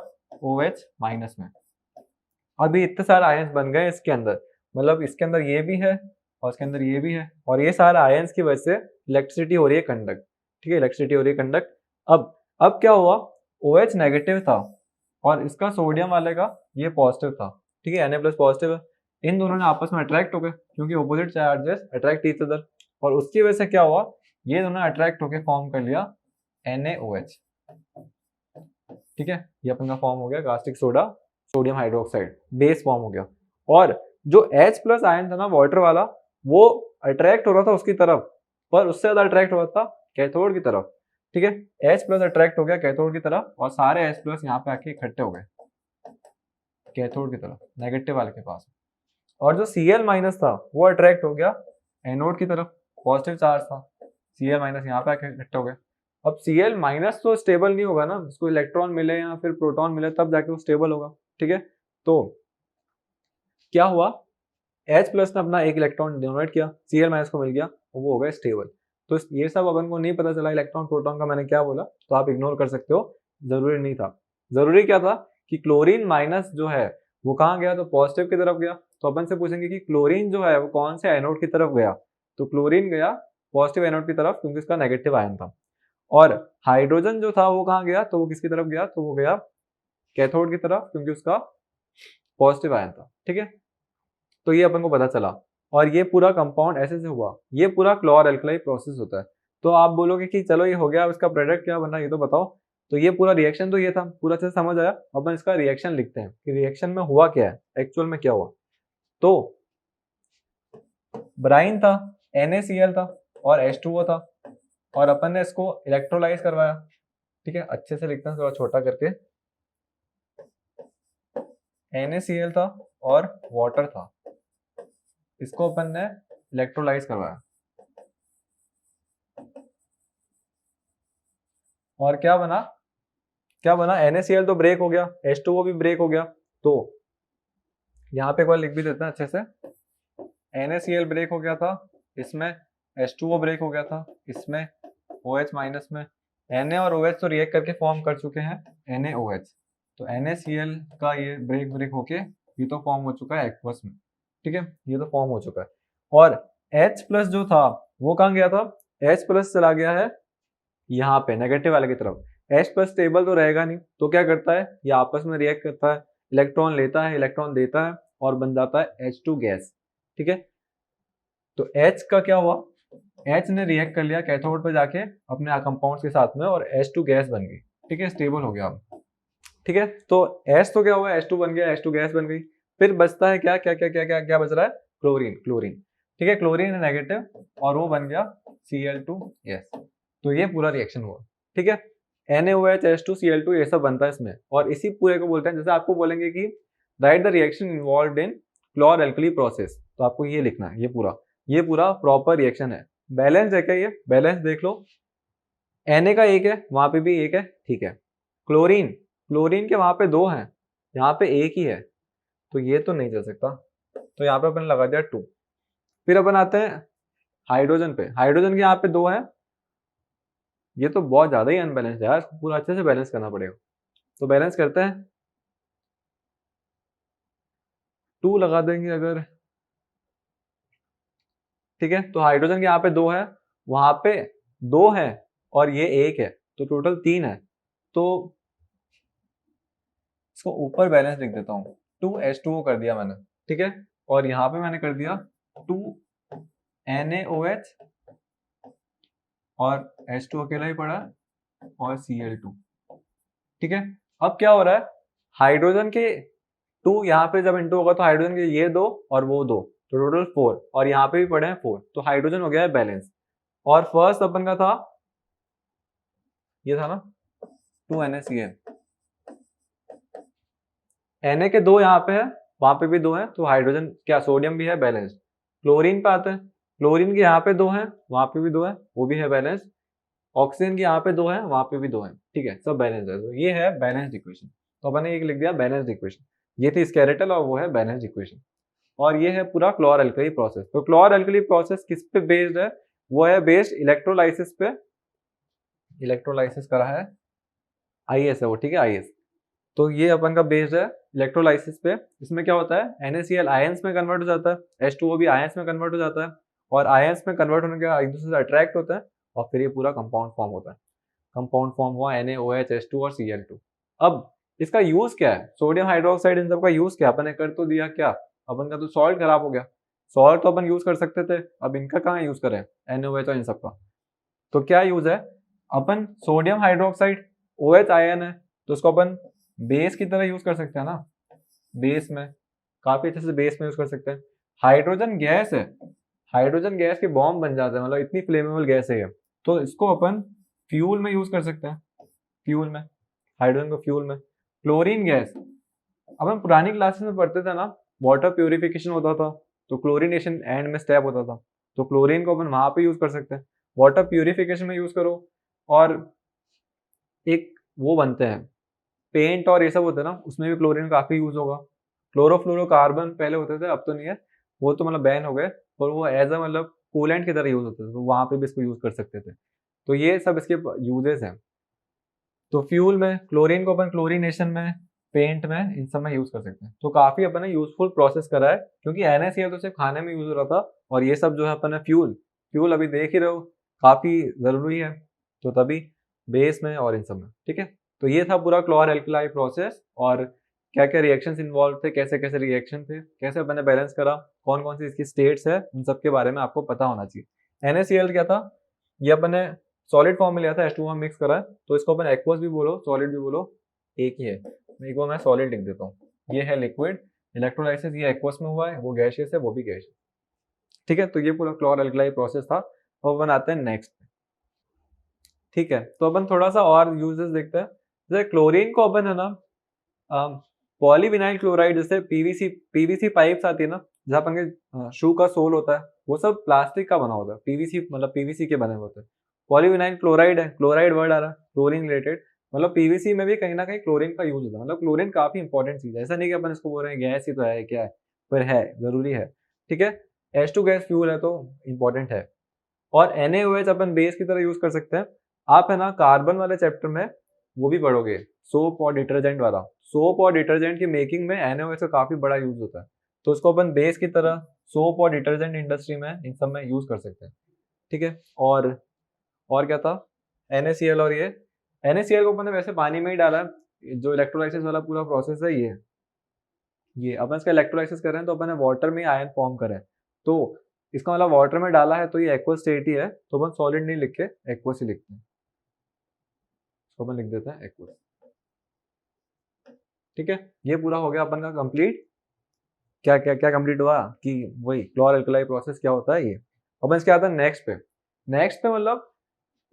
OH- में। अभी इतने सारे आयंस बन गए इसके अंदर, मतलब इसके अंदर ये भी है और इसके अंदर ये भी है, और ये सारे आयंस की वजह से इलेक्ट्रिसिटी हो रही है कंडक्ट, ठीक है, इलेक्ट्रिसिटी हो रही है कंडक्ट। अब क्या हुआ, OH नेगेटिव था और इसका सोडियम वाले का ये पॉजिटिव था, ठीक है, Na+ पॉजिटिव है। इन दोनों ने आपस में अट्रैक्ट हो गए, क्योंकि opposite charges attract each other, और उसकी वजह से क्या हुआ, ये दोनों अट्रैक्ट होकर फॉर्म कर लिया NaOH, ठीक है, ये अपन का फॉर्म हो गया caustic soda, sodium hydroxide, base form हो गया। और जो H+ आयन था ना वाटर वाला, वो अट्रैक्ट हो रहा था उसकी तरफ, पर उससे ज्यादा अट्रैक्ट हो रहा था कैथोड की तरफ, ठीक है, H+ अट्रैक्ट हो गया कैथोड की तरफ, और सारे H+ यहाँ पे आके इकट्ठे हो गए कैथोड की तरफ, नेगेटिव वाले के पास। और जो Cl- था वो अट्रैक्ट हो गया एनोड की तरफ, पॉजिटिव चार्ज था, Cl- यहाँ पे आके इकट्ठे हो गए। अब Cl- तो स्टेबल नहीं होगा ना, उसको इलेक्ट्रॉन मिले या फिर प्रोटॉन मिले तब जाके वो स्टेबल होगा, ठीक है। तो क्या हुआ, H+ ने अपना एक इलेक्ट्रॉन डोनेट किया, Cl- को मिल गया, और वो हो गया स्टेबल। तो ये सब अपन को नहीं पता चला इलेक्ट्रॉन प्रोटॉन का, मैंने क्या बोला, तो आप इग्नोर कर सकते हो, जरूरी नहीं था। जरूरी क्या था कि क्लोरीन माइनस जो है वो कहाँ गया, तो पॉजिटिव की तरफ गया। तो अपन से पूछेंगे कि क्लोरीन जो है वो कौन से एनोड की तरफ गया, तो क्लोरीन गया पॉजिटिव एनोड की तरफ, क्योंकि इसका नेगेटिव आयन था। और हाइड्रोजन जो था वो कहाँ गया, तो वो किसकी तरफ गया, तो वो गया कैथोड की तरफ, क्योंकि उसका पॉजिटिव आयन था, ठीक है। तो ये अपन को पता चला, और ये पूरा कंपाउंड ऐसे से हुआ, ये पूरा क्लोरोअल्कली प्रोसेस होता है। तो आप बोलोगे कि चलो ये हो गया, अब इसका प्रोडक्ट क्या बना ये तो बताओ। तो ये पूरा रिएक्शन तो ये था, पूरा अच्छे से समझ आया। अपन इसका रिएक्शन लिखते हैं कि रिएक्शन में हुआ क्या है, एक्चुअल में क्या हुआ। तो ब्राइन था, NaCl था, और H2O था, और अपन ने इसको इलेक्ट्रोलाइज करवाया, ठीक है, अच्छे से लिखते हैं थोड़ा छोटा करके। NaCl था और वाटर था, इसको अपन ने इलेक्ट्रोलाइज करवाया, और क्या बना, NaCl तो ब्रेक हो गया, H2O भी ब्रेक हो गया। तो यहाँ पे एक बार लिख भी देते हैं अच्छे से, NaCl ब्रेक हो गया था, इसमें H2O ब्रेक हो गया था, इसमें OH- में, Na और OH तो रिएक्ट करके फॉर्म कर चुके हैं NaOH, तो NaCl का ये ब्रेक होके ये तो फॉर्म हो चुका है एक्वस में, ठीक है, ये तो फॉर्म हो चुका है। और H प्लस जो था वो कहाँ गया था, H प्लस चला गया है यहाँ पे नेगेटिव वाले की तरफ। H प्लस स्टेबल तो रहेगा नहीं, तो क्या करता है, ये आपस में रिएक्ट करता है, इलेक्ट्रॉन लेता है, इलेक्ट्रॉन देता है और बन जाता है H2 गैस, ठीक है। तो H का क्या हुआ, H ने रिएक्ट कर लिया कैथोड पे जाके अपने कंपाउंड्स के साथ में और H2 गैस बन गई, ठीक है, स्टेबल हो गया अब, ठीक है। तो H तो क्या हुआ, H2 बन गया, H2 गैस बन गई। फिर बचता है क्या क्या क्या क्या क्या क्या बच रहा है, क्लोरीन, क्लोरीन, ठीक है, क्लोरीन है नेगेटिव और वो बन गया Cl2 गैस। तो ये पूरा रिएक्शन हुआ, ठीक है। NaOH H2 Cl2 ये सब बनता है इसमें, और इसी पूरे को बोलते हैं, जैसे आपको बोलेंगे कि write the reaction involved in chlor alkali process, तो आपको ये लिखना है, ये पूरा प्रॉपर रिएक्शन है। बैलेंस है क्या, ये बैलेंस देख लो, Na का एक है, वहां पे भी एक है, ठीक है। क्लोरीन, क्लोरीन के वहां पे दो हैं, यहाँ पे एक ही है, तो ये तो नहीं चल सकता, तो यहाँ पे अपन लगा दिया 2। फिर अपन आते हैं हाइड्रोजन पे, हाइड्रोजन के यहाँ पे दो हैं, ये तो बहुत ज्यादा ही अनबैलेंस्ड है यार, पूरा अच्छे से बैलेंस करना पड़ेगा। तो बैलेंस करते हैं, 2 लगा देंगे अगर, ठीक है। तो हाइड्रोजन के यहाँ पे दो है, वहां पे दो है और ये एक है, तो टोटल 3 है। तो इसको ऊपर बैलेंस लिख देता हूँ, 2H2O कर दिया मैंने, ठीक है। और यहाँ पे मैंने कर दिया 2 NaOH और H2 अकेला ही पड़ा और Cl2, ठीक है। अब क्या हो रहा है, हाइड्रोजन के 2 यहाँ पे जब इंटू होगा तो हाइड्रोजन के ये दो और वो दो, तो टोटल 4, और यहाँ पे भी पड़े हैं 4, तो हाइड्रोजन हो गया है बैलेंस। और फर्स्ट अपन का था, ये था ना 2NaCl, Na के दो यहाँ पे है, वहां पे भी दो है, तो हाइड्रोजन क्या सोडियम भी है बैलेंस। क्लोरीन पे आते हैं, क्लोरीन के यहाँ पे दो है, वहां पे भी दो है, वो भी है बैलेंस। ऑक्सीजन के यहाँ पे दो है, वहां पे भी दो है, ठीक है, सब बैलेंस है, तो ये है बैलेंस्ड इक्वेशन। तो अपन ने ये लिख दिया बैलेंस्ड इक्वेशन, ये थी स्केलेटल और वो है बैलेंस्ड इक्वेशन। और ये है पूरा क्लोर एल्कली प्रोसेस। तो क्लोर एल्कली प्रोसेस किस पे बेस्ड है, वो है बेस्ड इलेक्ट्रोलाइसिस पे, इलेक्ट्रोलाइसिस करा है IS है वो, ठीक है, IS। तो ये अपन का बेस्ड है इलेक्ट्रोलाइसिस पे। इसमें क्या होता है, NaCl आयंस में कन्वर्ट हो जाता है, H2O भी आयंस में कन्वर्ट हो जाता है, और आयंस में कन्वर्ट होने के बाद एक दूसरे से अट्रैक्ट होता है और फिर ये पूरा कंपाउंड फॉर्म होता है। कंपाउंड फॉर्म हुआ NaOH H2 और Cl2। अब इसका यूज क्या है, सोडियम हाइड्रोक्साइड, इन सब का यूज क्या, अपन ने कर तो दिया क्या, अपन का तो सॉल्ट खराब हो गया, सॉल्ट तो अपन यूज कर सकते थे, अब इनका कहाँ यूज करें, NaOH और इन सब का। तो क्या यूज है, अपन सोडियम हाइड्रोक्साइड OH आयन है, तो उसको अपन बेस की तरह यूज कर सकते हैं ना, बेस में काफी अच्छे से बेस में यूज कर सकते हैं। हाइड्रोजन गैस है, हाइड्रोजन गैस के बॉम्ब बन जाते हैं, मतलब इतनी फ्लेमेबल गैस है ये, तो इसको अपन फ्यूल में यूज कर सकते हैं, फ्यूल में, हाइड्रोजन को फ्यूल में। क्लोरीन गैस, अपन पुरानी क्लासेस में पढ़ते थे ना, वाटर प्यूरिफिकेशन होता था, तो क्लोरीनेशन एंड में स्टेप होता था, तो क्लोरीन को अपन वहां पे यूज कर सकते हैं, वाटर प्यूरिफिकेशन में यूज करो। और एक वो बनते हैं पेंट और ये सब होता है ना, उसमें भी क्लोरीन काफी यूज होगा। क्लोरोफ्लोरोकार्बन पहले होते थे, अब तो नहीं है, वो तो मतलब बैन हो गए, और वो एज अ मतलब कूलेंट की तरह यूज होते थे, तो वहां पे भी इसको यूज कर सकते थे। तो ये सब इसके यूजेस हैं। तो फ्यूल में क्लोरीन को अपन क्लोरीनेशन में, पेंट में, इन सब में यूज कर सकते हैं। तो काफी अपन ने यूजफुल प्रोसेस करा है, क्योंकि NaCl तो सिर्फ खाने में यूज हो रहा था, और ये सब जो है अपन ने फ्यूल, फ्यूल अभी देख ही रहे हो काफी जरूरी है, तो तभी बेस में और इन सब में, ठीक है। तो ये था पूरा क्लोर एल्कली प्रोसेस, और क्या क्या रिएक्शंस इन्वॉल्व थे, कैसे कैसे रिएक्शन थे, कैसे अपन ने बैलेंस करा, कौन कौन सी इसकी स्टेट्स है, उन सब के बारे में आपको पता होना चाहिए। NaCl क्या था, ये अपन ने सॉलिड फॉर्म में लिया था, H2O मिक्स करा है, तो इसको अपन एक्वस भी बोलो, सॉलिड भी बोलो, एक ही है। एक बार मैं सॉलिड लिख देता हूँ, ये है लिक्विड, इलेक्ट्रोलाइसिस ये एक्वस में हुआ है, वो गैसियस है, वो भी गैसियस, ठीक है। तो ये पूरा क्लोर एल्कली प्रोसेस था। अब अपन आते हैं नेक्स्ट, ठीक है। तो अपन थोड़ा सा और यूजेस देखते हैं, जैसे क्लोरीन को अपन है ना पॉलीविनाइल क्लोराइड, जैसे पीवीसी पाइप्स आती है ना, जहाँ अपन के शू का सोल होता है, वो सब प्लास्टिक का बना होता है, पीवीसी मतलब पीवीसी के बने होते हैं। पॉलीविनाइल क्लोराइड है, क्लोराइड वर्ड आ रहा है, क्लोरीन रिलेटेड, मतलब पीवीसी में भी कहीं ना कहीं क्लोरीन का यूज होता है, मतलब क्लोरीन काफी इंपॉर्टेंट चीज है, ऐसा नहीं कि अपन इसको बोल रहे हैं गैस ही तो है, क्या है, पर है, जरूरी है, ठीक है। H2 गैस फ्यूल है तो इंपॉर्टेंट है। और NaOH अपन बेस की तरह यूज कर सकते हैं, आप है ना कार्बन वाले चैप्टर में वो भी पढ़ोगे, सोप और डिटर्जेंट वाला। सोप और डिटर्जेंट की मेकिंग में NaOH का काफी बड़ा यूज होता है, तो उसको अपन बेस की तरह सोप और डिटर्जेंट इंडस्ट्री में इन सब में यूज कर सकते हैं। ठीक है, और क्या था, NaCl। और ये NaCl को अपन ने वैसे पानी में ही डाला है, जो इलेक्ट्रोलाइसिस वाला पूरा प्रोसेस है ये अपन इसका इलेक्ट्रोलाइसिस कर रहे हैं, तो अपन ने वाटर में आयन फॉर्म करे, तो इसका मतलब वाटर में डाला है तो ये एक्वस स्टेट ही है, तो अपन सॉलिड नहीं लिख के एक्वस ही लिखते हैं, तो अपन लिख देते हैं एक्वस। ठीक है, ये पूरा हो गया अपन का कंप्लीट। क्या क्या क्या कंप्लीट हुआ कि वही क्लोर अल्कली प्रोसेस क्या होता है ये। अपन इसके आता है नेक्स्ट पे। नेक्स्ट पे मतलब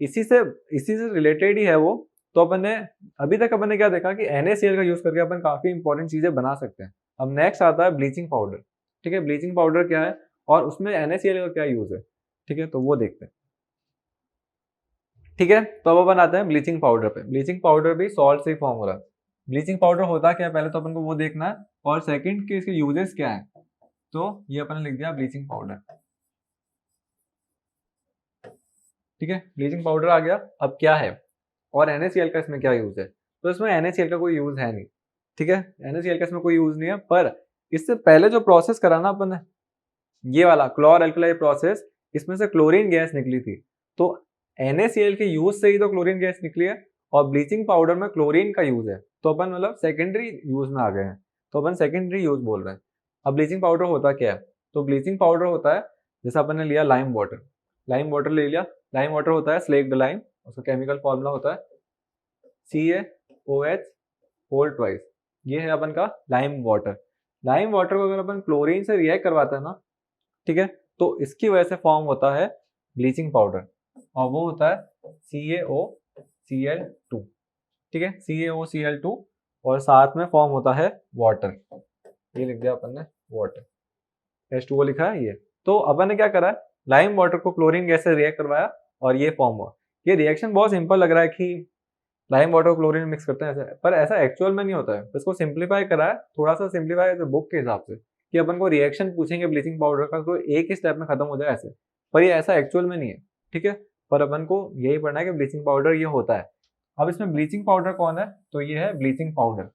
इसी से रिलेटेड ही है वो। तो अपन ने अभी तक अपन ने क्या देखा कि NaCl का यूज करके अपन काफी इंपॉर्टेंट चीजें बना सकते हैं। अब नेक्स्ट आता है ब्लीचिंग पाउडर। ठीक है, ब्लीचिंग पाउडर क्या है और उसमें NaCl का क्या यूज है, ठीक है, तो वो देखते हैं। ठीक है, तो अब अपन आते हैं ब्लीचिंग पाउडर पे। ब्लीचिंग पाउडर भी सॉल्ट से ही फॉर्म हो रहा है। ब्लीचिंग पाउडर होता क्या है पहले तो अपन को वो देखना है, और सेकंड के इसके यूजेस क्या है, तो ये अपन ने लिख दिया ब्लीचिंग पाउडर। ठीक है, ब्लीचिंग पाउडर आ गया। अब क्या है और NaCl का इसमें क्या यूज है, तो इसमें NaCl का कोई यूज है नहीं। ठीक है, NaCl का इसमें कोई यूज नहीं है, पर इससे पहले जो प्रोसेस करा ना अपन ने, ये वाला क्लोर अल्कली प्रोसेस, इसमें से क्लोरीन गैस निकली थी, तो NaCl के यूज से ही तो क्लोरीन गैस निकली है, और ब्लीचिंग पाउडर में क्लोरीन का यूज है, तो अपन मतलब सेकेंडरी यूज में आ गए हैं, तो अपन सेकेंडरी यूज बोल रहे हैं। अब ब्लीचिंग पाउडर होता क्या है, तो ब्लीचिंग पाउडर होता है, जैसे अपन ने लिया लाइम वाटर, लाइम वाटर ले लिया, लाइम वाटर होता है स्लेक्ड लाइम, उसका केमिकल फॉर्मूला होता है CaOH होल ट्वाइस, ये है अपन का लाइम वाटर। लाइम वाटर को अगर अपन क्लोरीन से रिएक्ट करवाते हैं ना, ठीक है, तो इसकी वजह से फॉर्म होता है ब्लीचिंग पाउडर, और वो होता है CaOCl2। ठीक है, CaOCl2, और साथ में फॉर्म होता है वाटर, ये लिख दिया अपन ने वाटर, H2O लिखा है ये। तो अपन ने क्या करा है, लाइम वाटर को क्लोरीन गैस से रिएक्ट करवाया और ये फॉर्म हुआ। ये रिएक्शन बहुत सिंपल लग रहा है कि लाइम वाटर को क्लोरीन मिक्स करते हैं ऐसे, पर ऐसा एक्चुअल में नहीं होता है। इसको सिंप्लीफाई करा है, थोड़ा सा सिंप्लीफाई बुक के हिसाब से, कि अपन को रिएक्शन पूछेंगे ब्लीचिंग पाउडर का तो एक ही स्टेप में खत्म हो जाए ऐसे, पर ये ऐसा एक्चुअल में नहीं है। ठीक है, पर अपन को यही पढ़ना है कि ब्लीचिंग पाउडर ये होता है। अब इसमें ब्लीचिंग पाउडर कौन है, तो ये है ब्लीचिंग पाउडर।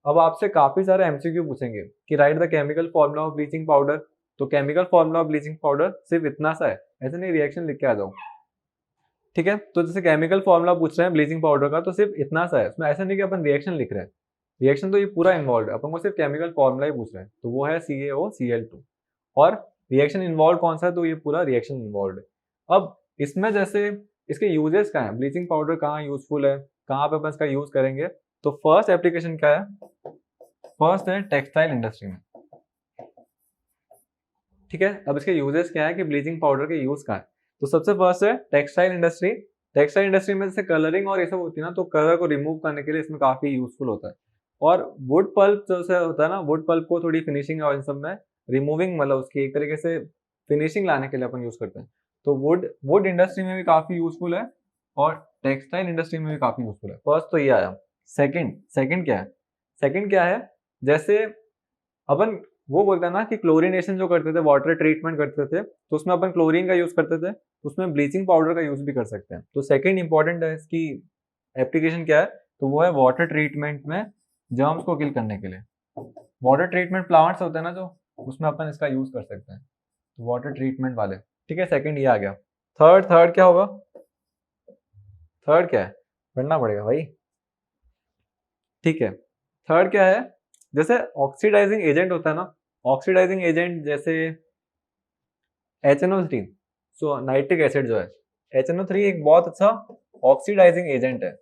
अब आपसे काफी सारे MCQ पूछेंगे कि write the chemical formula of bleaching powder, तो chemical formula of bleaching powder सिर्फ इतना सा है, ऐसे नहीं रिएक्शन लिख के आ जाओ। ठीक है, तो जैसे केमिकल फॉर्मूला पूछ रहे हैं ब्लीचिंग पाउडर का, तो सिर्फ इतना सा है, उसमें ऐसा नहीं कि अपन रिएक्शन लिख रहे हैं, रिएक्शन तो ये पूरा इन्वॉल्व है, अपन को सिर्फ केमिकल फॉर्मूला ही पूछ रहे हैं, तो वो है CaOCl2। और रिएक्शन इन्वॉल्व कौन सा है, तो ये पूरा रिएक्शन इन्वॉल्व है। अब इसमें जैसे इसके यूजेस क्या है, ब्लीचिंग पाउडर कहाँ यूजफुल है, कहाँ पे अपन इसका यूज करेंगे, तो फर्स्ट एप्लीकेशन क्या है, फर्स्ट है टेक्सटाइल इंडस्ट्री में। ठीक है, अब इसके यूजेस क्या है कि ब्लीचिंग पाउडर के यूज कहाँ है, तो सबसे फर्स्ट है टेक्सटाइल इंडस्ट्री। टेक्सटाइल इंडस्ट्री में जैसे कलरिंग और ये सब होती है ना, तो कलर को रिमूव करने के लिए इसमें काफी यूजफुल होता है। और वुड पल्प जैसे होता है ना, वुड पल्प को थोड़ी फिनिशिंग और इन सब में रिमूविंग, मतलब उसकी एक तरीके से फिनिशिंग लाने के लिए अपन यूज करते हैं, तो वुड इंडस्ट्री में भी काफी यूजफुल है, और टेक्सटाइल इंडस्ट्री में भी काफी यूजफुल है। फर्स्ट तो ये आया। सेकंड क्या है, जैसे अपन वो बोलते हैं ना कि क्लोरीनेशन जो करते थे, वाटर ट्रीटमेंट करते थे, तो उसमें अपन क्लोरीन का यूज करते थे, तो उसमें ब्लीचिंग पाउडर का यूज भी कर सकते हैं। तो सेकंड इंपॉर्टेंट है इसकी एप्लीकेशन क्या है, तो वो है वाटर ट्रीटमेंट में जर्म्स को किल करने के लिए। वाटर ट्रीटमेंट प्लांट्स होते हैं ना जो, उसमें अपन इसका यूज कर सकते हैं, तो वाटर ट्रीटमेंट वाले। ठीक है, सेकंड ये आ गया। थर्ड क्या होगा, थर्ड क्या है, पढ़ना पड़ेगा भाई। ठीक है, थर्ड क्या है, जैसे ऑक्सीडाइजिंग एजेंट होता है ना, ऑक्सीडाइजिंग एजेंट जैसे HNO3, सो नाइट्रिक एसिड जो है, HNO3 एक बहुत अच्छा ऑक्सीडाइजिंग एजेंट है।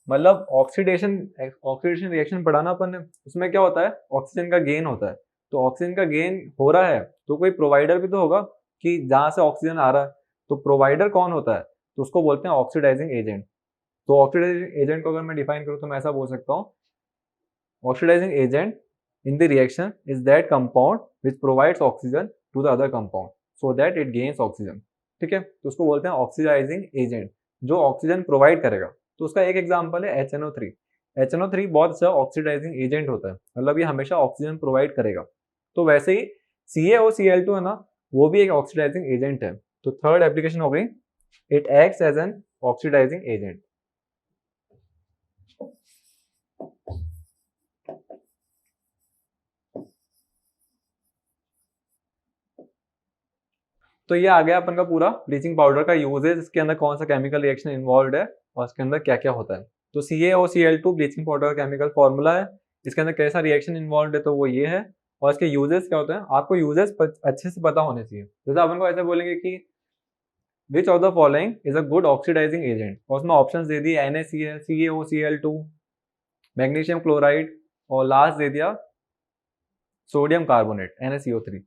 मतलब ऑक्सीडेशन रिएक्शन पढ़ाना अपन ने, उसमें क्या होता है, ऑक्सीजन का गेन होता है, तो ऑक्सीजन का गेन हो रहा है तो कोई प्रोवाइडर भी तो होगा कि जहां से ऑक्सीजन आ रहा है, तो प्रोवाइडर कौन होता है, तो उसको बोलते हैं ऑक्सीडाइजिंग एजेंट। तो ऑक्सीडाइजिंग एजेंट को अगर मैं डिफाइन करूँ तो मैं ऐसा बोल सकता हूँ, oxidizing agent in the reaction is that compound which provides oxygen to the other compound so that it gains oxygen। ठीक है, तो उसको बोलते हैं ऑक्सीडाइजिंग एजेंट, जो ऑक्सीजन प्रोवाइड करेगा। तो उसका एक एग्जांपल है HNO3। HNO3 बहुत अच्छा ऑक्सीडाइजिंग एजेंट होता है, मतलब ये हमेशा ऑक्सीजन प्रोवाइड करेगा। तो वैसे ही CaOCl2 है ना, वो भी एक ऑक्सीडाइजिंग एजेंट है। तो थर्ड एप्लीकेशन हो गई it acts as an oxidising agent. तो ये आ गया अपन का पूरा ब्लीचिंग पाउडर का यूजेज, इसके अंदर कौन सा केमिकल रिएक्शन इन्वॉल्व है और इसके अंदर क्या क्या होता है। तो CaOCl2 ब्लीचिंग पाउडर का केमिकल फॉर्मूला है, इसके अंदर कैसा रिएक्शन इन्वॉल्व है तो वो ये है, और इसके यूजेस क्या होते हैं आपको यूजेस अच्छे से पता होने चाहिए। जैसे अपन को ऐसे बोलेंगे कि which of the following is a good oxidising agent, और उसमें ऑप्शन दे दिए NaCl, CaOCl2, मैग्नीशियम क्लोराइड, और लास्ट दे दिया सोडियम कार्बोनेट NaCO3।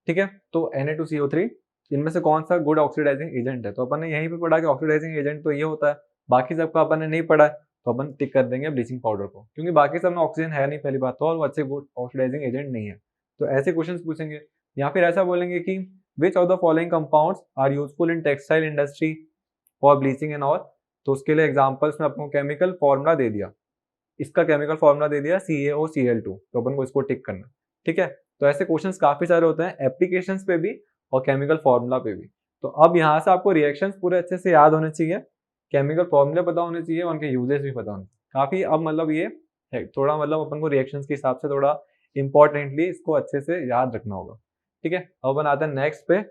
ठीक है, तो Na2CO3 इनमें से कौन सा गुड ऑक्सीडाइजिंग एजेंट है। तो अपन ने यहीं पे पढ़ा कि ऑक्सीडाइजिंग एजेंट तो ये होता है, बाकी सबका अपन ने नहीं पढ़ा है, तो अपन टिक कर देंगे ब्लीचिंग पाउडर को, क्योंकि बाकी सब में ऑक्सीजन है नहीं पहली बात तो, और वो अच्छे गुड ऑक्सीडाइजिंग एजेंट नहीं है। तो ऐसे क्वेश्चन पूछेंगे, या फिर ऐसा बोलेंगे कि which of the following compounds are useful in textile industry for bleaching and all. तो उसके लिए एग्जाम्पल्स में आपको केमिकल फॉर्मूला दे दिया, इसका केमिकल फॉर्मूला दे दिया CaOCl2, तो अपन को इसको टिक करना। ठीक है, तो ऐसे क्वेश्चंस काफी सारे होते हैं एप्लीकेशंस पे भी और केमिकल फॉर्मूला पे भी। तो अब यहाँ से आपको रिएक्शंस पूरे अच्छे से याद होने चाहिए, केमिकल फॉर्मूले पता होने चाहिए, उनके यूजेस भी पता होने चाहिए। काफी अब मतलब ये है थोड़ा, मतलब अपन को रिएक्शंस के हिसाब से थोड़ा इंपॉर्टेंटली इसको अच्छे से याद रखना होगा। ठीक है, अब अपन आते हैं नेक्स्ट पे।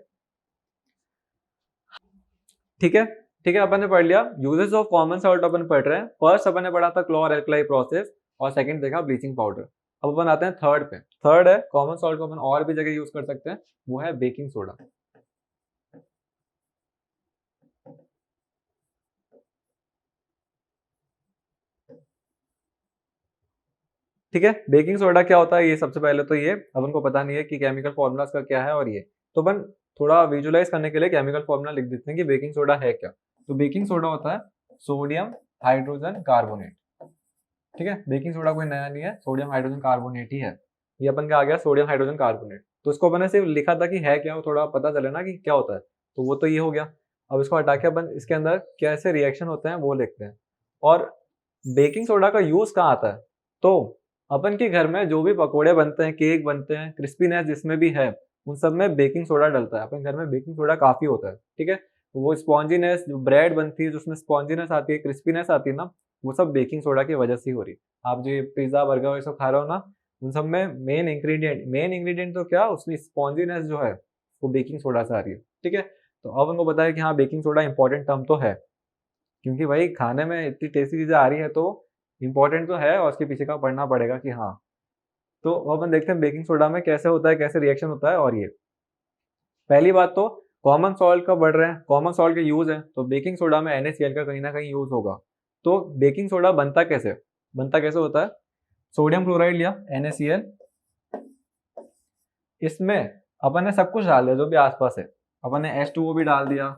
ठीक है, ठीक है, अपन ने पढ़ लिया यूजेस ऑफ कॉमन सॉल्ट, अपन पढ़ रहे हैं। फर्स्ट अपन ने पढ़ा था क्लोर एल्कलाई प्रोसेस, और सेकंड देखा ब्लीचिंग पाउडर। अब अपन आते हैं थर्ड पे। थर्ड है कॉमन सॉल्ट को अपन और भी जगह यूज कर सकते हैं, वो है बेकिंग सोडा। ठीक है, बेकिंग सोडा क्या होता है, ये सबसे पहले तो ये अपन को पता नहीं है कि केमिकल फॉर्मूला का क्या है, और ये तो अपन थोड़ा विजुलाइज करने के लिए केमिकल फॉर्मूला लिख देते हैं कि बेकिंग सोडा है क्या। तो बेकिंग सोडा होता है सोडियम हाइड्रोजन कार्बोनेट। ठीक है, बेकिंग सोडा कोई नया नहीं है, सोडियम हाइड्रोजन कार्बोनेट ही है। ये अपन का आ गया सोडियम हाइड्रोजन कार्बोनेट। तो इसको अपन ने सिर्फ लिखा था कि है क्या, वो थोड़ा पता चले ना कि क्या होता है, तो वो तो ये हो गया। अब इसको हटा के अपन इसके अंदर कैसे रिएक्शन होते हैं वो लिखते हैं। और बेकिंग सोडा का यूज कहाँ आता है, तो अपन के घर में जो भी पकोड़े बनते हैं, केक बनते हैं, क्रिस्पीनेस जिसमें भी है उन सब में बेकिंग सोडा डलता है। अपन घर में बेकिंग सोडा काफी होता है। ठीक है, वो स्पॉन्जीनेस जो ब्रेड बनती है, जिसमें स्पॉन्जीनेस आती है, क्रिस्पीनेस आती है ना, वो सब बेकिंग सोडा की वजह से ही हो रही है। आप जो पिज्जा बर्गर ये सब खा रहे हो ना, उन सब में मेन इंग्रेडिएंट तो क्या, उसमें स्पॉन्जीनेस जो है वो बेकिंग सोडा से आ रही है। ठीक है, तो अब उनको पता है कि हाँ बेकिंग सोडा इंपॉर्टेंट टर्म तो है, क्योंकि भाई खाने में इतनी टेस्टी चीजें आ रही है तो इंपॉर्टेंट तो है, और उसके पीछे का पढ़ना पड़ेगा कि हाँ। तो अपन देखते हैं बेकिंग सोडा में कैसे होता है, कैसे रिएक्शन होता है। और ये पहली बात तो कॉमन सॉल्ट का बढ़ रहे हैं, कॉमन सॉल्ट के यूज है, तो बेकिंग सोडा में NaCl का कहीं ना कहीं यूज होगा। तो बेकिंग सोडा बनता कैसे होता है, सोडियम क्लोराइड लिया NaCl, इसमें अपन ने सब कुछ डाल दिया जो भी आसपास है, अपन ने H2O भी डाल दिया,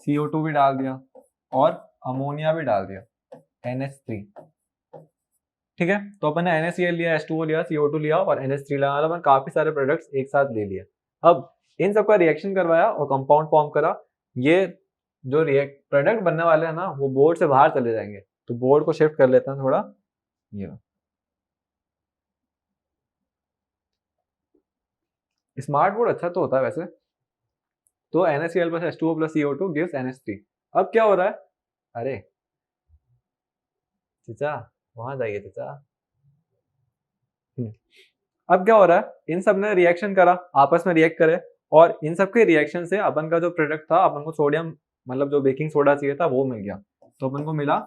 CO2 भी डाल दिया, और अमोनिया भी डाल दिया NH3। ठीक है, तो अपन ने NaCl लिया, H2O लिया, CO2 लिया और NH3 लिया, मतलब अपन काफी सारे प्रोडक्ट्स एक साथ ले लिए। अब इन सबका रिएक्शन करवाया और कंपाउंड फॉर्म करा। ये जो रिएक्ट प्रोडक्ट बनने वाले हैं ना, वो बोर्ड से बाहर चले जाएंगे, तो बोर्ड को शिफ्ट कर लेते हैं थोड़ा। ये स्मार्ट बोर्ड अच्छा तो होता है वैसे। तो NaCl plus H2O plus CO2 gives NH3। अब क्या हो रहा है, अरे चचा वहां जाइए चचा। अब क्या हो रहा है, इन सब ने रिएक्शन करा, आपस में रिएक्ट करे, और इन सब के रिएक्शन से अपन का जो प्रोडक्ट था, अपन को सोडियम मतलब जो बेकिंग सोडा चाहिए था वो मिल गया। तो अपन को मिला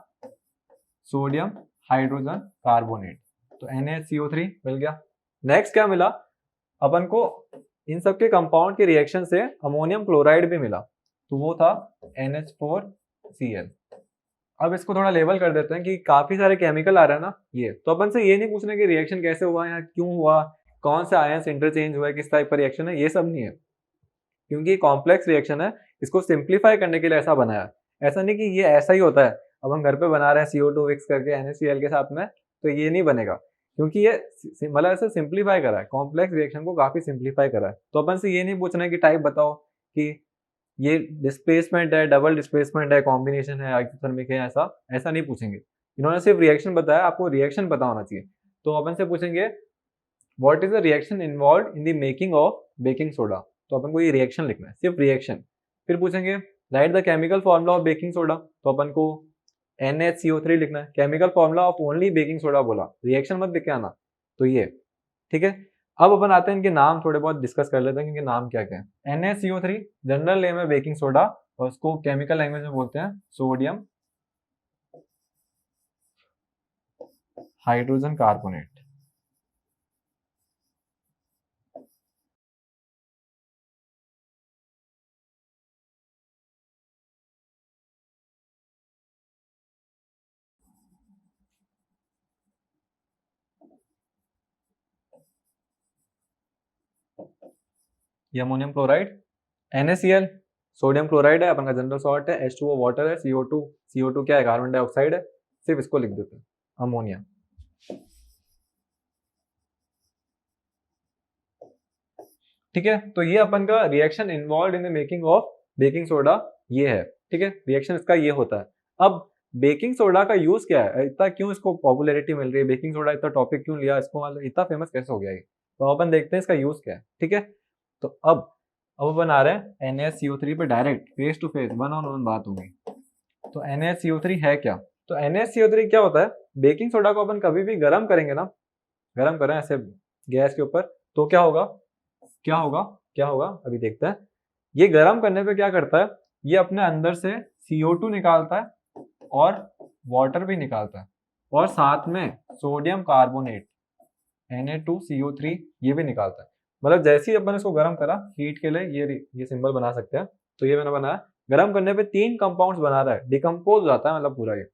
सोडियम हाइड्रोजन कार्बोनेट, तो NaCO3 मिल गया। नेक्स्ट क्या मिला अपन को, इन सब के कंपाउंड के रिएक्शन से अमोनियम क्लोराइड भी मिला, तो वो था NH4Cl। अब इसको थोड़ा लेवल कर देते हैं कि काफी सारे केमिकल आ रहे हैं ना ये, तो अपन से ये नहीं पूछना कि रिएक्शन कैसे हुआ या क्यों हुआ, कौन से आयंस इंटरचेंज हुआ, किस टाइप का रिएक्शन है, ये सब नहीं है, क्योंकि कॉम्प्लेक्स रिएक्शन है। इसको सिंप्लीफाई करने के लिए ऐसा बनाया, ऐसा नहीं कि ये ऐसा ही होता है। अब हम घर पे बना रहे हैं CO2 मिक्स करके NaCl के साथ में, तो ये नहीं बनेगा, क्योंकि ये मतलब ऐसे सिंप्लीफाई करा है, कॉम्प्लेक्स रिएक्शन को काफी सिंप्लीफाई करा है। तो अपन से ये नहीं पूछना है कि टाइप बताओ कि ये डिस्प्लेसमेंट है, डबल डिस्प्लेसमेंट है, कॉम्बिनेशन है, आइसोथर्मिक है, ऐसा ऐसा नहीं पूछेंगे। इन्होंने सिर्फ रिएक्शन बताया, आपको रिएक्शन पता होना चाहिए। तो अपन से पूछेंगे what is the reaction involve in the making of baking soda, तो अपन को ये रिएक्शन लिखना है, सिर्फ रिएक्शन। फिर पूछेंगे right the chemical formula of baking soda, तो अपन को NaCO3 लिखना है। Chemical formula of only baking soda बोला, रिएक्शन मत लिख के आना, तो ये ठीक है। अब अपन आते हैं इनके नाम थोड़े बहुत डिस्कस कर लेते हैं कि इनके नाम क्या क्या है। NaCO3 जनरल नेम है बेकिंग सोडा और उसको केमिकल लैंग्वेज में बोलते हैं सोडियम हाइड्रोजन कार्बोनेट। ये ammonium chloride, NaCl sodium chloride है, अपन का जनरल सॉल्ट है, H2O वाटर है, CO2 क्या है, कार्बन डाइऑक्साइड है, सिर्फ इसको लिख देते हैं अमोनिया। ठीक है, तो ये अपन का reaction involve in the making of baking soda ये है। ठीक है, रिएक्शन इसका ये होता है। अब बेकिंग सोडा का यूज क्या है, इतना क्यों इसको पॉपुलैरिटी मिल रही है, बेकिंग सोडा इतना टॉपिक क्यों लिया इसको, मतलब इतना फेमस कैसे हो गया ये, तो अपन देखते हैं इसका यूज क्या है। ठीक है, तो अब अपन आ रहे हैं NaCO3 पे direct face to face one on one बात होगी। तो NaCO3 है क्या, तो NaCO3 क्या होता है, बेकिंग सोडा को अपन कभी भी गर्म करेंगे ना, गर्म करें ऐसे गैस के ऊपर, तो क्या होगा क्या होगा क्या होगा, अभी देखते हैं। ये गर्म करने पे क्या करता है, ये अपने अंदर से CO2 निकालता है और वाटर भी निकालता है और साथ में सोडियम कार्बोनेट Na2CO3 ये भी निकालता है। मतलब जैसे ही अपन इसको गर्म करा हीट के लिए, ये सिंबल बना सकते हैं, तो ये मैंने बनाया। गर्म करने पे 3 कंपाउंड्स बना रहा है, डिकम्पोज हो जाता है मतलब पूरा ये।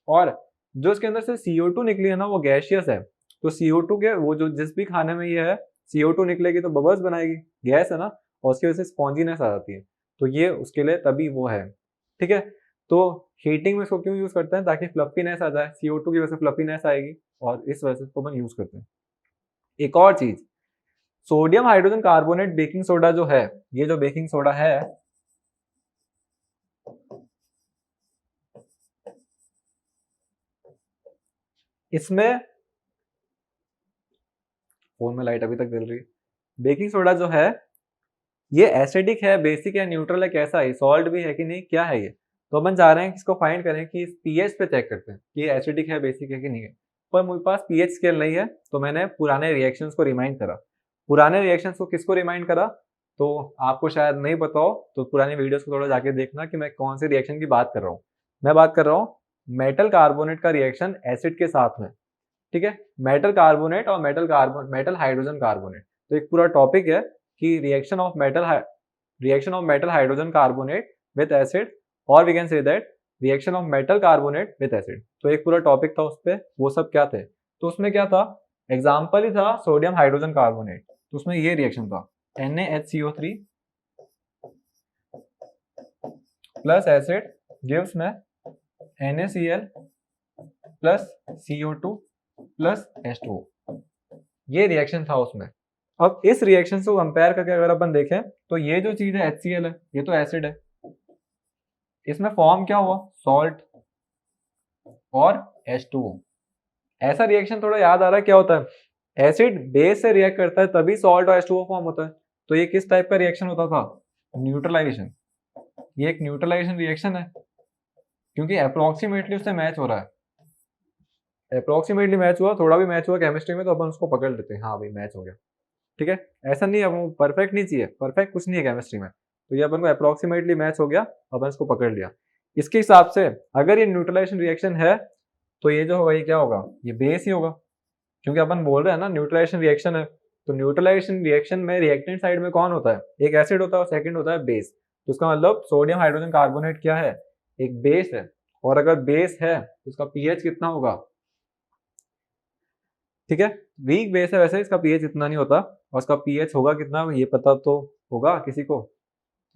और जो इसके अंदर से CO2 निकली है ना वो गैसियस है, तो CO2 के वो जो जिस भी खाने में ये है CO2 निकलेगी तो बबल्स बनाएगी, गैस है ना, और उसकी वजह से स्पॉन्जीनेस आ जाती है, तो ये उसके लिए तभी वो है। ठीक है, तो हीटिंग में इसको क्यों यूज करते हैं, ताकि फ्लफीनेस आ जाए, CO2 की वजह से फ्लफीनेस आएगी और इस वजह से इसको अपन यूज करते हैं। एक और चीज, sodium hydrogen carbonate baking soda जो है, ये जो बेकिंग सोडा है इसमें, फोन में लाइट अभी तक जल रही है, बेकिंग सोडा जो है ये एसिडिक है, बेसिक है, न्यूट्रल है, कैसा है, सॉल्ट भी है कि नहीं, क्या है ये, तो अपन चाह रहे हैं कि इसको फाइंड करें कि इस पीएच पे चेक करते हैं कि ये एसिडिक है, बेसिक है कि नहीं है। पर मेरे पास पीएच स्केल नहीं है, तो मैंने पुराने रिएक्शंस को रिमाइंड करा। पुराने रिएक्शंस को किसको रिमाइंड करा, तो आपको शायद नहीं पता हो, तो पुरानी वीडियोस को थोड़ा जाके देखना कि मैं कौन से रिएक्शन की बात कर रहा हूँ। मैं बात कर रहा हूँ मेटल कार्बोनेट का रिएक्शन एसिड के साथ में। ठीक है, मेटल कार्बोनेट और मेटल हाइड्रोजन कार्बोनेट, तो एक पूरा टॉपिक है कि reaction of metal hydrogen carbonate with acid, और we can say that reaction of metal carbonate with acid. तो एक पूरा टॉपिक था उस पर, वो सब क्या थे, तो उसमें क्या था, एग्जाम्पल ही था सोडियम हाइड्रोजन कार्बोनेट, तो उसमें ये रिएक्शन था NaHCO3 प्लस एसिड गिव्स में NaCl plus CO2 plus H2O, ये रिएक्शन था उसमें। अब इस रिएक्शन से कंपेयर करके अगर अपन देखें तो ये जो चीज है HCl है, ये तो एसिड है, इसमें फॉर्म क्या हुआ, सॉल्ट और H2O। ऐसा रिएक्शन थोड़ा याद आ रहा है क्या होता है, एसिड बेस से रिएक्ट करता है तभी सॉल्ट और H2O फॉर्म होता है। तो ये किस टाइप का रिएक्शन होता था, न्यूट्रलाइजेशन। ये एक न्यूट्रलाइजेशन रिएक्शन है, क्योंकि अप्रोक्सीमेटली उससे मैच हो रहा है, अप्रोक्सीमेटली मैच हुआ, थोड़ा भी मैच हुआ केमिस्ट्री में तो अपन उसको पकड़ लेते हैं, हाँ भाई मैच हो गया। ठीक है, ऐसा नहीं है, वो परफेक्ट नहीं चाहिए, परफेक्ट कुछ नहीं है केमिस्ट्री में, तो ये अपन को अप्रोक्सीमेटली मैच हो गया, अपन इसको पकड़ लिया। इसके हिसाब से अगर ये न्यूट्रलाइजेशन रिएक्शन है तो ये जो होगा ये क्या होगा, ये बेस ही होगा, क्योंकि अपन बोल रहे हैं ना न्यूट्रलाइजेशन रिएक्शन है, तो न्यूट्रलाइजेशन रिएक्शन में रिएक्टेंट साइड में कौन होता है, एक एसिड होता है और सेकंड होता है बेस। तो इसका मतलब सोडियम हाइड्रोजन कार्बोनेट क्या है, एक बेस है, और अगर बेस है तो इसका पीएच कितना होगा, ठीक है, वीक बेस है वैसे इसका पीएच इतना नहीं होता, और इसका पीएच होगा कितना ये पता तो होगा किसी को,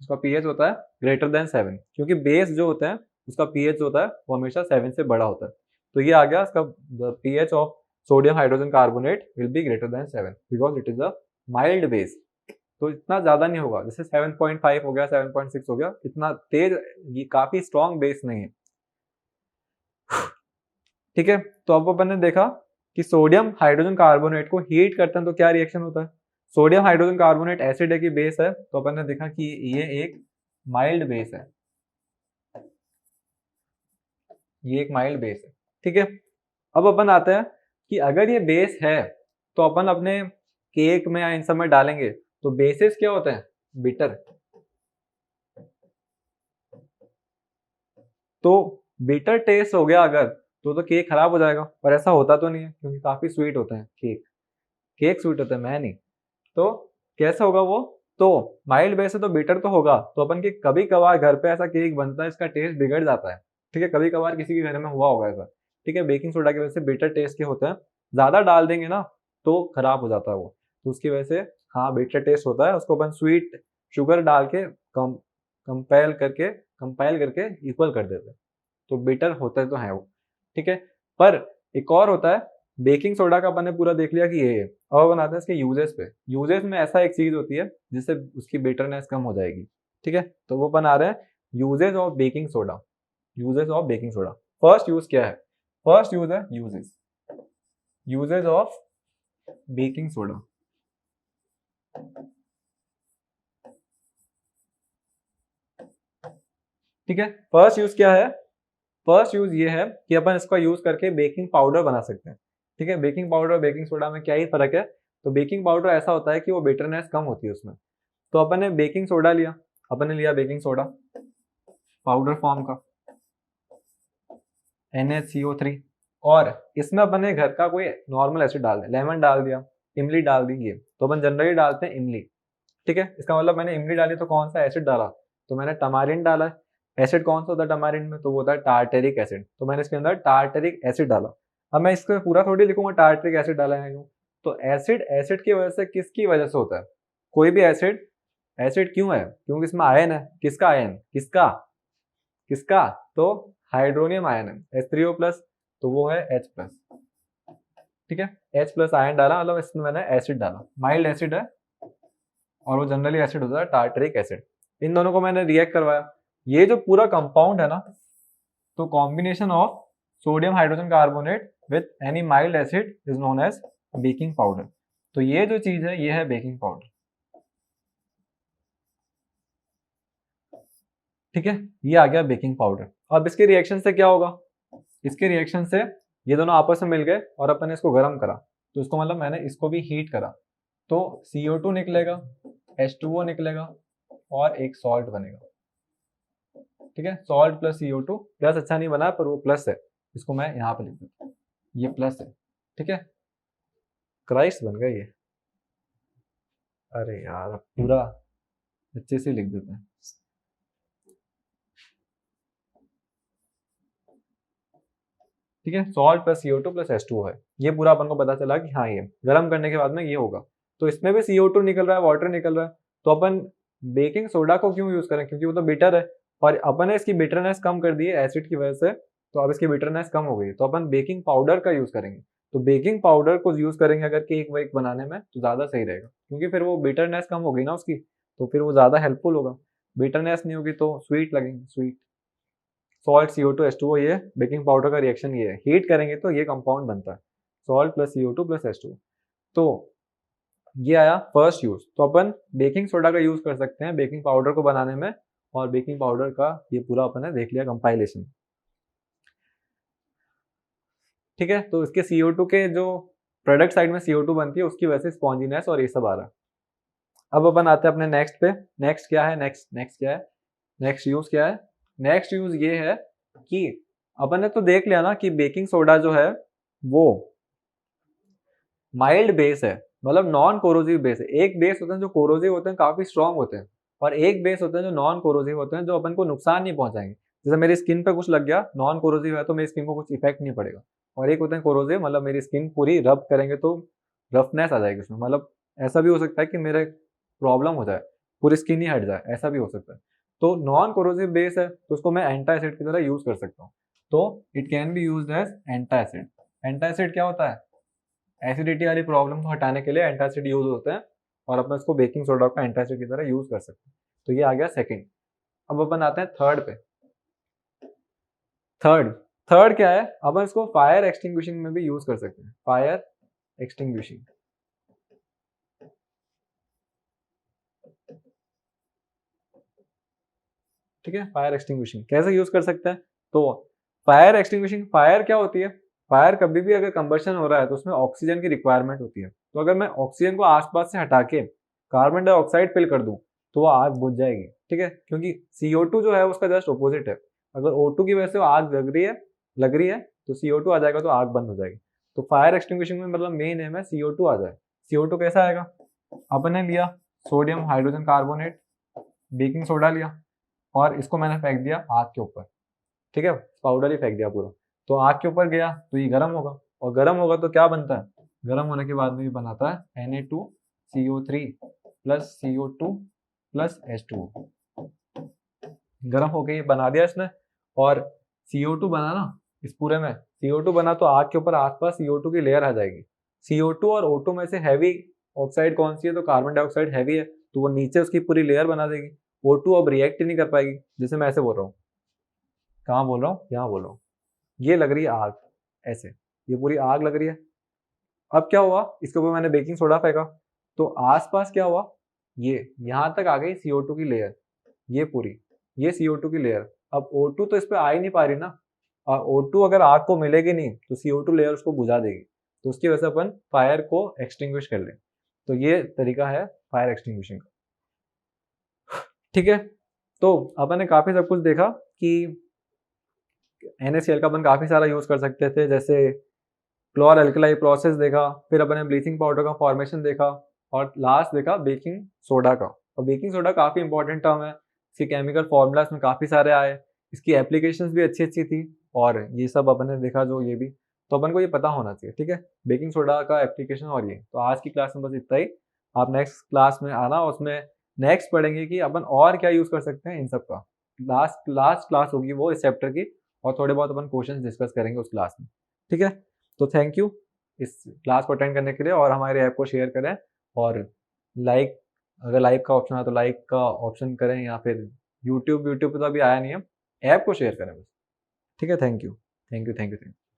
उसका पीएच होता है ग्रेटर देन 7, क्योंकि बेस जो होता है उसका पीएच होता है वो हमेशा 7 से बड़ा होता है। तो ये आ गया इसका pH of sodium hydrogen carbonate will be greater than 7 because it is a mild base. तो इतना ज्यादा नहीं होगा, जैसे 7.5 हो गया, 7.6 हो गया, इतना तेज, ये काफी स्ट्रॉन्ग बेस नहीं है। ठीक है, तो अब अपन ने देखा कि सोडियम हाइड्रोजन कार्बोनेट को हीट करते हैं तो क्या रिएक्शन होता है, सोडियम हाइड्रोजन कार्बोनेट एसिड है कि बेस है, तो अपन ने देखा कि ये एक माइल्ड बेस है, ये एक माइल्ड बेस है, ठीक है। अब अपन आते हैं कि अगर ये बेस है तो अपन अपने केक में या इन सब में डालेंगे तो बेसिस क्या होते हैं, बिटर। तो बिटर टेस्ट हो गया अगर तो केक खराब हो जाएगा, पर ऐसा होता तो नहीं है क्योंकि काफी स्वीट होते हैं केक, केक स्वीट होता है, मैं नहीं। तो कैसे होगा वो, तो माइल्ड बेस है तो बिटर तो होगा, तो अपन के कभी कभार घर पे ऐसा केक बनता है इसका टेस्ट बिगड़ जाता है, ठीक है, कभी कभार किसी के घर में हुआ होगा ऐसा, ठीक है, बेकिंग सोडा की वजह से बिटर टेस्ट के होते हैं, ज्यादा डाल देंगे ना तो खराब हो जाता है वो, तो उसकी वजह से हाँ बिटर टेस्ट होता है, उसको अपन स्वीट शुगर डाल के कम कंपाइल करके इक्वल कर देते हैं, तो बिटर होता है तो है वो, ठीक है। पर एक और होता है, बेकिंग सोडा का अपन ने पूरा देख लिया कि ये है, अब अपन आते हैं इसके यूजेस पे। यूजेस में ऐसा एक चीज होती है जिससे उसकी बिटरनेस कम हो जाएगी, ठीक है, तो वो अपन आ रहे हैं uses of baking soda. Uses of baking soda, first use क्या है, फर्स्ट यूज है uses, uses of baking soda, ठीक है। फर्स्ट यूज क्या है, फर्स्ट यूज ये है कि अपन इसका यूज करके बेकिंग पाउडर बना सकते हैं, ठीक है। बेकिंग पाउडर और बेकिंग सोडा में क्या ही फर्क है, तो बेकिंग पाउडर ऐसा होता है कि वो बिटरनेस कम होती है उसमें, तो अपन ने बेकिंग सोडा लिया, अपन ने लिया बेकिंग सोडा पाउडर फॉर्म का NaCO3, और इसमें अपन ने घर का कोई नॉर्मल एसिड डाल दिया, लेमन डाल दिया, इमली डाल दी, ये तो अपन जनरली डालते हैं इमली, ठीक है। इसका मतलब मैंने इमली डाली तो कौन सा एसिड डाला, तो मैंने टमारिन डाला है। एसिड कौन सा होता है टमारिन में, तो वो होता है टार्टेरिक एसिड, तो मैंने इसके अंदर टार्टेरिक एसिड डाला। अब मैं इसको पूरा थोड़ी लिखूंगा टार्टेरिक एसिड डाला है क्यों, तो एसिड एसिड की वजह से किसकी वजह से होता है, कोई भी एसिड एसिड क्यों है, क्योंकि इसमें आयन है, किसका आयन, किसका किसका, तो हाइड्रोनियम आयन है H3O प्लस, तो वो है H प्लस, ठीक है, H प्लस आयन डाला, मतलब इसमें मैंने एसिड डाला, माइल्ड एसिड है, और वो जनरली एसिड होता है टार्टरिक एसिड, इन दोनों को मैंने रिएक्ट करवाया, ये जो पूरा कंपाउंड है ना, तो combination of sodium hydrogen carbonate with any mild acid is known as baking powder, तो ये जो चीज है ये है बेकिंग पाउडर, ठीक है, ये आ गया बेकिंग पाउडर। अब इसके रिएक्शन से क्या होगा, इसके रिएक्शन से ये दोनों आपस में मिल गए और अपन ने इसको गर्म करा, तो इसको मतलब मैंने इसको भी हीट करा, तो CO2 निकलेगा, H2O निकलेगा, और एक सॉल्ट बनेगा, ठीक है, सॉल्ट प्लस CO2, प्लस अच्छा नहीं बना पर वो प्लस है, इसको मैं यहाँ पे लिख देता हूँ, ये प्लस है, ठीक है, क्राइस्ट बन गया ये, अरे यार पूरा अच्छे से लिख देते हैं, ठीक है, salt plus CO2 plus H2O है, ये पूरा अपन को पता चला कि हाँ ये गर्म करने के बाद में ये होगा, तो इसमें भी CO2 निकल रहा है, वाटर निकल रहा है, तो अपन बेकिंग सोडा को क्यों यूज करें, क्योंकि वो तो बिटर है, और अपन ने इसकी बिटरनेस कम कर दी है एसिड की वजह से, तो अब इसकी बिटरनेस कम हो गई, तो अपन बेकिंग पाउडर का यूज करेंगे, तो बेकिंग पाउडर को यूज करेंगे अगर केक वेक बनाने में तो ज्यादा सही रहेगा, क्योंकि फिर वो बिटरनेस कम हो गई ना उसकी, तो फिर वो ज्यादा हेल्पफुल होगा, बिटरनेस नहीं होगी तो स्वीट लगेंगे, स्वीट, सॉल्ट CO2 H2O, ये बेकिंग पाउडर का रिएक्शन ये है, हीट करेंगे तो ये कंपाउंड बनता है, salt plus CO2 plus H2O, तो ये आया फर्स्ट यूज, तो अपन बेकिंग सोडा का यूज कर सकते हैं बेकिंग पाउडर को बनाने में, और बेकिंग पाउडर का ये पूरा अपन ने देख लिया कंपाइलेशन, ठीक है, तो इसके CO2 के जो प्रोडक्ट साइड में CO2 बनती है उसकी वजह से स्पॉन्जीनेस और ये सब आ रहा है। अब अपन आते हैं अपने नेक्स्ट पे, नेक्स्ट क्या है, नेक्स्ट क्या है, नेक्स्ट यूज क्या है, नेक्स्ट यूज ये है कि अपन ने तो देख लिया ना कि बेकिंग सोडा जो है वो माइल्ड बेस है, मतलब नॉन कोरोसिव बेस है, एक बेस होते हैं जो कोरोसिव होते हैं काफी स्ट्रांग होते हैं, और एक बेस होते हैं जो नॉन कोरोसिव होते हैं जो अपन को नुकसान नहीं पहुंचाएंगे, जैसे मेरी स्किन पे कुछ लग गया, नॉन कोरोसिव है तो मेरी स्किन को कुछ इफेक्ट नहीं पड़ेगा, और एक होते हैं कोरोसिव, मतलब मेरी स्किन पूरी रब करेंगे तो रफनेस आ जाएगी उसमें, मतलब ऐसा भी हो सकता है कि मेरे प्रॉब्लम हो जाए, पूरी स्किन ही हट जाए, ऐसा भी हो सकता है, तो नॉन कोरोसिव बेस है तो उसको मैं एंटा एसिड की तरह यूज कर सकता हूँ, तो it can be use as antacid. Antacid क्या होता है, एसिडिटी वाली प्रॉब्लम को हटाने के लिए एंटासिड यूज होते हैं, और अपन इसको बेकिंग सोडा का एंटासिड की तरह यूज कर सकते हैं, तो ये आ गया सेकंड। अब अपन आते हैं थर्ड पे, थर्ड थर्ड क्या है, अपन इसको फायर एक्सटिंग्विशिंग में भी यूज कर सकते हैं, फायर एक्सटिंग्विशिंग, ठीक है, फायर एक्सटिंग्विशिंग कैसे यूज कर सकते हैं, तो फायर एक्सटिंग्विशिंग, फायर क्या होती है? फायर कभी भी अगर कंबशन हो रहा है तो उसमें ऑक्सीजन की रिक्वायरमेंट होती है। तो अगर मैं ऑक्सीजन को आसपास से हटा के कार्बन डाइऑक्साइड फिल कर दूं तो वो आग बुझ जाएगी, ठीक है, क्योंकि CO2 जो है उसका जस्ट ऑपोजिट है। अगर O2 की वजह से आग लग रही है तो CO2 आ जाएगा तो आग बंद हो जाएगी। तो फायर एक्सटिंग्विशिंग में मतलब मेन एम है CO2 आ जाए। CO2 कैसा आएगा? अपन ने लिया sodium hydrogen carbonate, baking soda लिया और इसको मैंने फेंक दिया आग के ऊपर, ठीक है, पाउडर ही फेंक दिया पूरा। तो आग के ऊपर गया तो ये गर्म होगा, और गर्म होगा तो क्या बनता है? गर्म होने के बाद में ये बनाता है Na2CO3 plus CO2 plus H2O। गर्म होके ये बना दिया इसने, और CO2 बना ना, इस पूरे में CO2 बना तो आग के ऊपर आसपास CO2 की लेयर आ जाएगी। CO2 और O2 में से हैवी ऑक्साइड कौन सी है? तो कार्बन डाइऑक्साइड हैवी है, तो वो नीचे उसकी पूरी लेयर बना देगी। O2 अब रिएक्ट ही नहीं कर पाएगी। जैसे मैं ऐसे बोल रहा हूँ, कहाँ बोल रहा हूँ? यहाँ बोल रहा हूँ, ये लग रही है आग, ऐसे ये पूरी आग लग रही है। अब क्या हुआ? इसके ऊपर मैंने बेकिंग सोडा फेंका तो आसपास क्या हुआ? ये यहाँ तक आ गई CO2 की लेयर, ये पूरी, ये CO2 की लेयर। अब O2 तो इस पे आ ही नहीं पा रही ना, और O2 अगर आग को मिलेगी नहीं तो CO2 लेयर उसको बुझा देगी। तो उसकी वजह से अपन फायर को एक्सटिंग्विश कर लें। तो ये तरीका है फायर एक्सटिंग्विशिंग का, ठीक है। तो अपन ने काफी सब कुछ देखा कि NaCl का अपन काफी सारा यूज कर सकते थे, जैसे क्लोर अल्कलाई प्रोसेस देखा, फिर अपने ब्लीचिंग पाउडर का फॉर्मेशन देखा, और लास्ट देखा बेकिंग सोडा का। और बेकिंग सोडा काफ़ी इंपॉर्टेंट टर्म है, इसके केमिकल फॉर्मूलाज में काफ़ी सारे आए, इसकी एप्लीकेशंस भी अच्छी अच्छी थी, और ये सब अपन ने देखा जो ये भी, तो अपन को ये पता होना चाहिए, ठीक है, बेकिंग सोडा का एप्लीकेशन। और ये तो आज की क्लास में बस इतना ही। आप नेक्स्ट क्लास में आना, उसमें नेक्स्ट पढ़ेंगे कि अपन और क्या यूज़ कर सकते हैं इन सब का। लास्ट लास्ट क्लास होगी वो इस चैप्टर की, और थोड़े बहुत अपन क्वेश्चन डिस्कस करेंगे उस क्लास में, ठीक है। तो थैंक यू इस क्लास को अटेंड करने के लिए, और हमारे ऐप को शेयर करें, और लाइक, अगर लाइक का ऑप्शन है तो लाइक का ऑप्शन करें, या फिर यूट्यूब पे तो अभी आया नहीं है, ऐप को शेयर करें बस, ठीक है। Thank you, thank you, thank you, thank you.